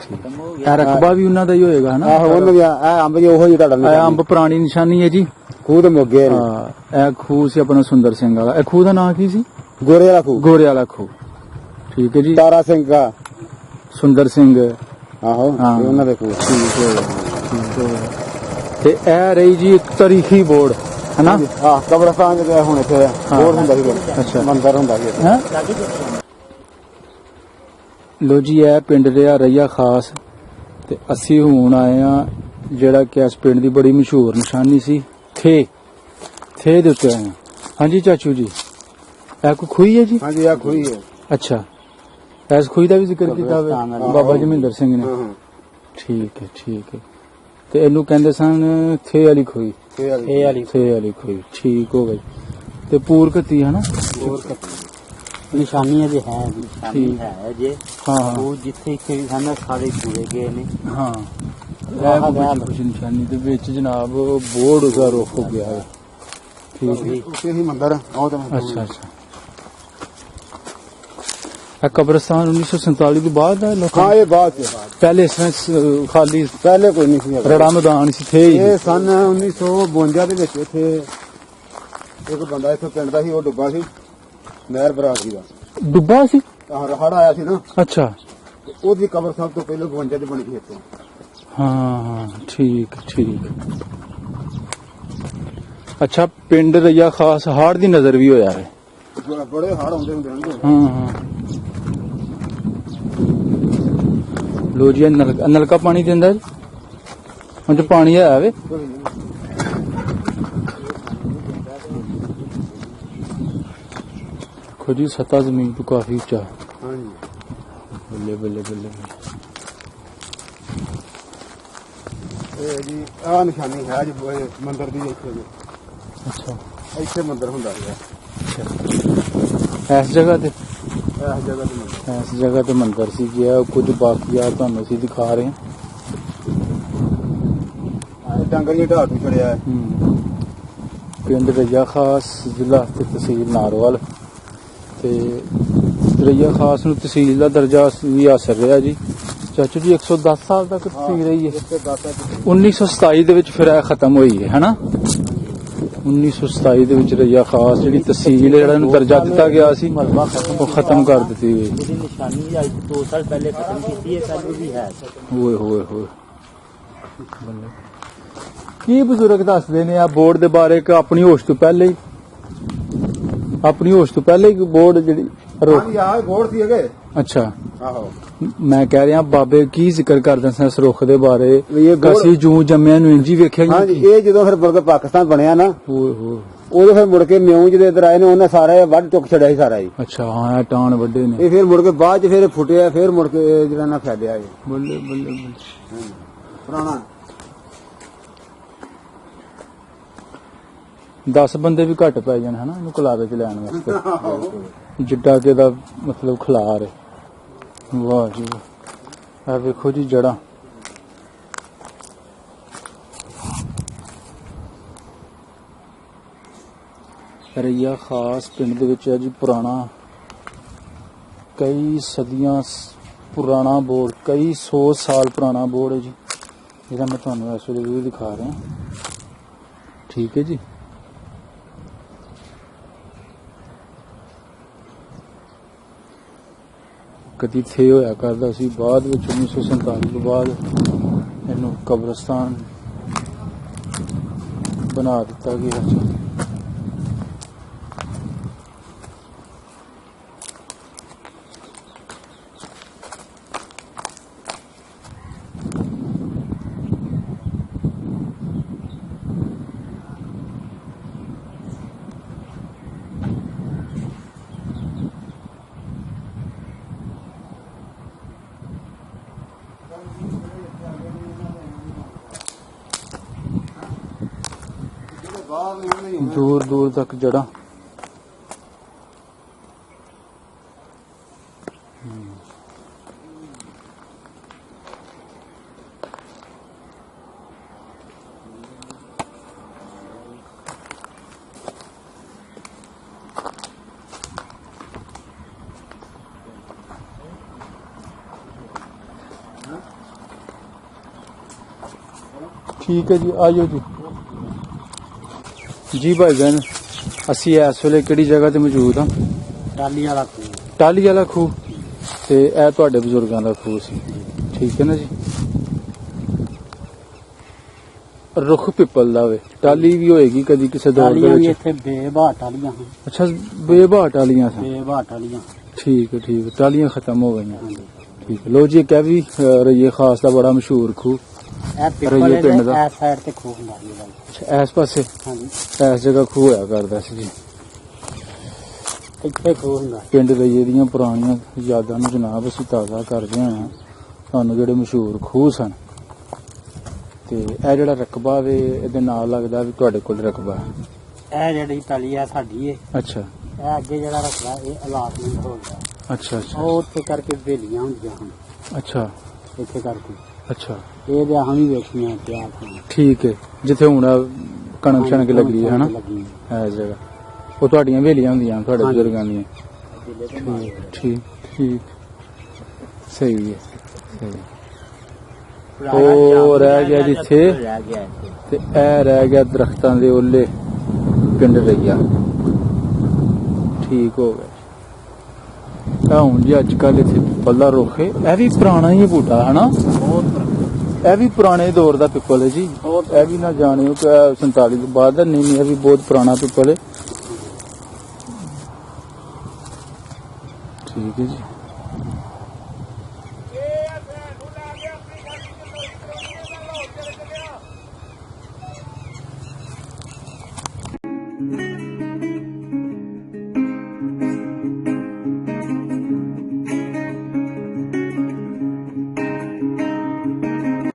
ਠੀਕ। ਇਹ ਰਕਬਾ ਵੀ ਉਹਨਾਂ ਦਾ ਹੀ ਹੋਏਗਾ ਹਨਾ? ਆਹੋ ਉਹਨਾਂ ਦੀ ਇਹ ਅੰਬ ਜੀ ਉਹੋ ਹੀ ਤੁਹਾਡਾ ਇਹ ਅੰਬ ਪੁਰਾਣੀ ਨਿਸ਼ਾਨੀ ਹੈ ਜੀ। ਖੂਹ ਤੇ ਮੁੱਗੇ ਨੇ। ਹਾਂ, ਇਹ ਖੂਹ ਸੀ ਆਪਣਾ ਸੁੰਦਰ ਸਿੰਘ ਵਾਲਾ। ਇਹ ਖੂਹ ਦਾ ਨਾਂ ਕੀ ਸੀ? ਗੋਰੇ ਵਾਲਾ ਖੂਹ। ਗੋਰੇ ਵਾਲਾ ਖੂਹ। ਠੀਕ ਹੈ ਜੀ। ਤਾਰਾ ਸਿੰਘ ਦਾ ਸੁੰਦਰ ਸਿੰਘ। ਆਹੋ ਹਾਂ। ਇਹ ਉਹਨਾਂ ਦੇ ਖੂਹ। ਠੀਕ ਹੈ, ਠੀਕ ਹੈ। ਤੇ ਇਹ ਰਹੀ ਜੀ ਇੱਕ ਤਾਰੀਖੀ ਬੋਰਡ ਹਨਾ? ਹਾਂ ਕਬਰਸਤਾਨ ਚ ਹੁਣ ਇੱਥੇ ਬੋਰ ਹੁੰਦਾ ਸੀ। ਅੱਛਾ। ਮੰਦਰ ਹੁੰਦਾ ਸੀ। ਹੈਂ? ਲੋ ਜੀ ਇਹ ਪਿੰਡ ਰਿਹਾ ਰਈਆ ਖਾਸ। ਤੇ ਅਸੀਂ ਹੁਣ ਆਏ ਆ ਜਿਹੜਾ ਕਿ ਇਸ ਪਿੰਡ ਦੀ ਬੜੀ ਮਸ਼ਹੂਰ ਨਿਸ਼ਾਨੀ ਸੀ ਥੇ ਦੇ ਉੱਤੇ ਆਏ ਆ। ਹਾਂਜੀ ਚਾਚੂ ਜੀ, ਇਹ ਕੋਈ ਖੂਹੀ ਹੈ ਜੀ? ਹਾਂਜੀ ਆ ਖੂਹੀ ਹੈ। ਅੱਛਾ, ਇਸ ਖੂਹੀ ਦਾ ਵੀ ਜ਼ਿਕਰ ਕੀਤਾ ਹੋਵੇ ਬਾਬਾ ਜਮਿੰਦਰ ਸਿੰਘ ਨੇ। ਹਾਂ ਠੀਕ ਹੈ, ਠੀਕ ਹੈ। ਤੇ ਇਹਨੂੰ ਕਹਿੰਦੇ ਸਨ ਥੇ ਵਾਲੀ ਖੂਹੀ। ਥੇ ਵਾਲੀ ਖੂਹੀ। ਠੀਕ ਹੋ ਗਈ। ਤੇ ਪੂਰ ਘੱਤੀ ਹੈ ਨਾ? ਨਿਸ਼ਾਨੀ ਹੈ ਹੈ ਨਿਸ਼ਾਨੀ ਠੀਕ। ਹੈ ਜੇ ਹਾਂ ਹਾਂ ਉਹ ਜਿੱਥੇ ਇੱਥੇ ਵੀ ਸਾਨੂੰ ਸਾਰੇ ਪੂਰੇ ਗਏ ਨੇ। ਹਾਂ। ਇਹ ਕੋਈ ਕੁਛ ਨਿਸ਼ਾਨੀ ਦੇ ਵਿੱਚ ਜਨਾਬ ਬੋਰਡ ਉਹਦਾ ਰੁੱਖ ਹੋ ਗਿਆ ਹੈ। ਠੀਕ ਹੈ। ਉੱਥੇ ਹੀ ਮੰਦਰ ਉਹ ਤਾਂ ਅੱਛਾ ਅੱਛਾ। ਇਹ ਕਬਰਸਤਾਨ 1947 ਤੋਂ ਬਾਅਦ ਹੈ ਲੋਕਾਂ ਹਾਂ ਇਹ ਬਾਅਦ ਚ। ਪਹਿਲੇ ਇਸ ਤਰ੍ਹਾਂ ਖਾਲੀ ਪਹਿਲੇ ਕੋਈ ਨਹੀਂ ਸੀ। ਰੜਾ ਮੈਦਾਨ ਸੀ ਥੇ ਹੀ। ਇਹ ਸਨ 1952 ਦੇ ਵਿੱਚ ਇੱਥੇ ਇੱਕ ਬੰਦਾ ਇੱਥੋਂ ਪਿੰਡ ਦਾ ਸੀ, ਉਹ ਡੁੱਬਾ ਸੀ ਨਹਿਰ ਬਰਾਦਰੀ ਦਾ। ਡੁੱਬਾ ਸੀ? ਹੜ ਆਇਆ ਸੀ ਨਾ, ਅੱਛਾ। ਉਹਦੀ ਕਬਰ ਸਭ ਤੋਂ ਪਹਿਲਾਂ 52 ਚ ਬਣੀ ਸੀ ਇੱਥੇ। ਹਾਂ ਠੀਕ ਠੀਕ। ਅੱਛਾ, ਪਿੰਡ ਰਈਆ ਖਾਸ ਹਾੜ ਦੀ ਨਜ਼ਰ ਵੀ ਹੋਇਆ ਹੈ। ਬੜੇ ਹੜ ਆਉਂਦੇ ਹੁੰਦੇ ਨੇ। ਹਾਂ ਹਾਂ। ਲੋ ਜੀ ਨਲਕਾ ਪਾਣੀ ਦਿੰਦਾ ਜੀ ਹੁਣ ਤੇ ਪਾਣੀ ਆਇਆ ਵੇ। ਦੇਖੋ ਜੀ ਸਤਾ ਜ਼ਮੀਨ ਤੋਂ ਕਾਫੀ ਉੱਚਾ। ਹਾਂਜੀ ਬੱਲੇ ਬੱਲੇ ਬੱਲੇ। ਇਹ ਜੀ ਆਹ ਨਿਸ਼ਾਨੀ ਹੈ ਜੀ ਮੰਦਰ ਦੀ ਇੱਥੇ ਜੀ। ਅੱਛਾ ਇੱਥੇ ਮੰਦਰ ਹੁੰਦਾ ਹੈ। ਇਸ ਜਗ੍ਹਾ ਤੇ ਇਸ ਜਗ੍ਹਾ ਤੇ ਮੰਦਰ। ਇਸ ਜਗ੍ਹਾ ਤੇ ਮੰਦਰ ਸੀ ਜੀ। ਇਹ ਕੁਝ ਬਾਕੀਆ ਤੁਹਾਨੂੰ ਅਸੀਂ ਦਿਖਾ ਰਹੇ ਹਾਂ। ਇਹ ਡੰਗਰ ਜੀ ਢਾਹ ਤੋਂ ਚੜਿਆ ਹੈ। ਪਿੰਡ ਰਈਆ ਖਾਸ, ਜ਼ਿਲ੍ਹਾ ਤੇ ਤਹਿਸੀਲ ਨਾਰੋਵਾਲ। ਤੇ ਰਈਆ ਖਾਸ ਨੂੰ ਤਹਿਸੀਲ ਦਾ ਦਰਜਾ ਵੀ ਹਾਸਲ ਰਿਹਾ ਜੀ। ਚਾਚੂ ਜੀ 110 ਸਾਲ ਤੱਕ ਤਹਿਸੀਲ ਰਹੀ ਹੈ। 1927 ਦੇ ਵਿੱਚ ਫਿਰ ਇਹ ਖਤਮ ਹੋਈ ਹੈ ਹਨਾ? 1927 ਦੇ ਵਿੱਚ ਰਈਆ ਖਾਸ ਜਿਹੜੀ ਤਹਿਸੀਲ ਹੈ, ਜਿਹੜਾ ਇਹਨੂੰ ਦਰਜਾ ਦਿੱਤਾ ਗਿਆ ਸੀ, ਉਹ ਖਤਮ ਕਰ ਦਿੱਤੀ ਗਈ। ਉਹਦੀ ਨਿਸ਼ਾਨੀ ਅੱਜ 2 ਸਾਲ ਪਹਿਲੇ ਖਤਮ ਕੀਤੀ ਹੈ, ਪਹਿਲੇ ਵੀ ਹੈ। ਹੋਏ ਹੋਏ ਹੋਏ। ਕੀ ਬਜ਼ੁਰਗ ਦੱਸਦੇ ਨੇ ਆ ਬੋਰਡ ਦੇ ਬਾਰੇ ਕਿ ਆਪਣੀ ਹੋਸ਼ ਤੋਂ ਪਹਿਲੇ ਹੀ ਬੋਰਡ ਜਿਹੜੀ ਹਾਂਜੀ ਆਹ ਗੋੜ ਸੀ ਹੈਗੇ। ਅੱਛਾ। ਆਹੋ ਮੈਂ ਕਹਿ ਰਿਹਾ ਬਾਬੇ ਕੀ ਜ਼ਿਕਰ ਕਰਦੇ ਸਨ ਇਸ ਰੁੱਖ ਦੇ ਬਾਰੇ? ਇਹ ਗੋੜ- ਅਸੀਂ ਜੂ ਜੰਮਿਆਂ ਨੂੰ ਇੰਜੀ ਵੇਖਿਆ ਹਾਂਜੀ ਇਹ ਜਦੋਂ ਫਿਰ ਮੁੜ ਕੇ ਪਾਕਿਸਤਾਨ ਬਣਿਆ ਨਾ, ਹੋਏ ਹੋਏ। ਉਦੋਂ ਫਿਰ ਮੁੜ ਕੇ ਮਿਉਂ ਜਿਹੜੇ ਇੱਧਰ ਆਏ ਨੇ ਉਹਨੇ ਸਾਰਾ ਵੱਢ ਚੁੱਕ ਛੜਿਆ ਸੀ ਸਾਰਾ ਜੀ। ਅੱਛਾ ਹਾਂ, ਇਹ ਟਾਣ ਵੱਡੇ ਨੇ। ਇਹ ਫਿਰ ਮੁੜ ਕੇ ਬਾਅਦ ਚ ਫਿਰ ਫੁੱਟਿਆ, ਫਿਰ ਮੁੜ ਕੇ ਜਿਹੜਾ ਨਾ ਫੈਲਿਆ ਇਹ ਬੱਲੇ ਬੱਲੇ ਬੱਲੇ। ਪੁਰਾਣਾ। 10 ਬੰਦੇ ਵੀ ਘੱਟ ਪੈ ਜਾਣ ਹਨਾ ਇਹਨੂੰ ਕੁਲਾਵੇ ਚ ਲੈਣ ਵਾਸਤੇ, ਜਿੱਡਾ ਕਿ ਇਹਦਾ ਮਤਲਬ ਖਿਲਾਰ ਹੈ। ਵਾਹ ਜੀ ਵਾਹ। ਇਹ ਵੇਖੋ ਜੀ ਜੜਾਂ। ਰਈਆ ਖਾਸ ਪਿੰਡ ਦੇ ਵਿੱਚ ਹੈ ਜੀ ਪੁਰਾਣਾ, ਕਈ ਸਦੀਆਂ ਪੁਰਾਣਾ ਬੋਰਡ, ਕਈ 100 ਸਾਲ ਪੁਰਾਣਾ ਬੋਰਡ ਹੈ ਜੀ, ਜਿਹੜਾ ਮੈਂ ਤੁਹਾਨੂੰ ਇਸ ਵੇਲੇ ਵੀ ਦਿਖਾ ਰਿਹਾ। ਠੀਕ ਹੈ ਜੀ। ਕਦੀ ਥੇ ਹੋਇਆ ਕਰਦਾ ਸੀ, ਬਾਅਦ ਵਿੱਚ 1947 ਤੋਂ ਬਾਅਦ ਇਹਨੂੰ ਕਬਰਸਤਾਨ ਬਣਾ ਦਿੱਤਾ ਗਿਆ ਸੀ। ਦੂਰ ਦੂਰ ਤੱਕ ਜੜਾਂ। ठीक है जी, आइयो जी। जी भाईजान, ਅਸੀਂ ਇਸ ਵੇਲੇ ਕਿਹੜੀ ਜਗ੍ਹਾ ਤੇ ਮੌਜੂਦ ਹਾਂ? ਟਾਲੀ ਵਾਲਾ ਖੂਹ। ਟਾਹਲੀ ਵਾਲਾ ਖੂਹ। ਤੇ ਇਹ ਤੁਹਾਡੇ ਬਜ਼ੁਰਗਾਂ ਦਾ ਖੂਹ ਸੀ, ਠੀਕ ਹੈ ਨਾ ਜੀ? ਰੁੱਖ ਪਿੱਪਲ ਦਾ ਵੇ। ਟਾਹਲੀ ਵੀ ਹੋਏਗੀ ਕਦੀ ਕਿਸੇ ਦੌਰ ਦੇ ਟਾਲੀਆਂ ਵੀ ਵਿੱਚ। ਇੱਥੇ ਬੇਬਾਹ ਟਾਲੀਆਂ ਹਨ। ਅੱਛਾ, ਬੇਬਾਹ ਟਾਹਲੀਆਂ ਸਨ। ਬੇਬਾਹ ਟਾਲੀਆਂ। ਠੀਕ ਹੈ, ਠੀਕ ਹੈ। ਟਾਹਲੀਆਂ ਖਤਮ ਹੋ ਗਈਆਂ। ਠੀਕ ਹੈ। ਲੋ ਜੀ, ਇਹ ਵੀ ਰਈਏ ਖਾਸ ਦਾ ਬੜਾ ਮਸ਼ਹੂਰ ਖੂਹ। ਇਹ ਪਿੱਪਲ ਰਈਏ ਪਿੰਡ ਦਾ। ਇਸ ਸਾਈਡ ਤੇ ਖੂਹ ਹੁੰਦਾ ਸੀ। ਅੱਛਾ, ਇਸ ਪਾਸੇ ਹਾਂਜੀ, ਇਸ ਜਗ੍ਹਾ ਖੂਹ ਹੋਇਆ ਕਰਦਾ ਸੀ ਜੀ। ਇੱਥੇ ਖੂਹ ਹੁੰਦਾ। ਪਿੰਡ ਰਈਏ ਦੀਆਂ ਪੁਰਾਣੀਆਂ ਯਾਦਾਂ ਨੂੰ ਜਨਾਬ ਅਸੀਂ ਤਾਜ਼ਾ ਕਰਦੇ ਹਾਂ। ਤੁਹਾਨੂੰ ਜਿਹੜੇ ਮਸ਼ਹੂਰ ਖੂਹ ਸਨ, ਤੇ ਇਹ ਜਿਹੜਾ ਰਕਬਾ ਵੇ ਇਹਦੇ ਨਾਲ ਲੱਗਦਾ ਵੀ ਤੁਹਾਡੇ ਕੋਲ ਰਕਬਾ। ਇਹ ਜਿਹੜੀ ਟਾਲੀ ਆ ਸਾਡੀ ਏ। ਅੱਛਾ ਇਹ ਅੱਗੇ ਜਿਹੜਾ ਰੱਖਦਾ ਇਹ ਅਲਾਟਮੈਂਟ ਹੋ ਗਿਆ। ਅੱਛਾ ਅੱਛਾ ਉਹ ਉੱਥੇ ਕਰਕੇ ਵੇਲੀਆਂ ਹੁੰਦੀਆਂ ਹਨ ਅੱਛਾ ਇੱਥੇ ਕਰਕੇ। ਅੱਛਾ, ਇਹ ਤੇ ਆਹ ਵੀ ਵੇਖੀਆਂ ਤਿਆਰ ਹਨ। ਠੀਕ ਹੈ। ਜਿੱਥੇ ਹੁਣ ਕਣਕ ਛਣਕ ਲੱਗੀ ਹੈ ਹਨਾ, ਲੱਗੀ ਇਹ ਜਗ੍ਹਾ ਉਹ ਤੁਹਾਡੀਆਂ ਵੇਲੀਆਂ ਹੁੰਦੀਆਂ ਤੁਹਾਡੇ ਹਾਂਜੀ। ਬਜ਼ੁਰਗਾਂ ਦੀਆਂ। ਜ਼ਿਲ੍ਹੇ ਦੇ ਨਾਲ। ਠੀਕ ਠੀਕ, ਸਹੀ ਹੈ ਸਹੀ। ਪੁਰਾਣਾ ਉਹ ਜਾਮ ਰਹਿ ਗਿਆ ਜਿੱਥੇ, ਰਹਿ ਗਿਆ ਇੱਥੇ। ਤੇ ਇਹ ਰਹਿ ਗਿਆ ਦਰਖਤਾਂ ਦੇ ਓਲੇ ਪਿੰਡ ਰਈਆ। ਠੀਕ ਹੋ ਗਿਆ। ਆ ਹੁਣ ਜੀ ਅੱਜ ਕੱਲ ਇੱਥੇ ਪਿੱਪਲ ਦਾ ਰੁੱਖ ਹੈ। ਇਹ ਵੀ ਪੁਰਾਣਾ ਹੀ ਬੂਟਾ ਹੈ ਨਾ, ਇਹ ਵੀ ਪੁਰਾਣੇ ਦੌਰ ਦਾ ਪਿੱਪਲ ਹੈ ਜੀ। ਇਹ ਵੀ ਨਾ ਜਾਣਿਓ ਕਿ 47 ਤੋਂ ਬਾਅਦ ਦਾ ਨਹੀਂ, ਇਹ ਵੀ ਬਹੁਤ ਪੁਰਾਣਾ ਪਿੱਪਲ ਹੈ। ਠੀਕ ਹੈ ਜੀ।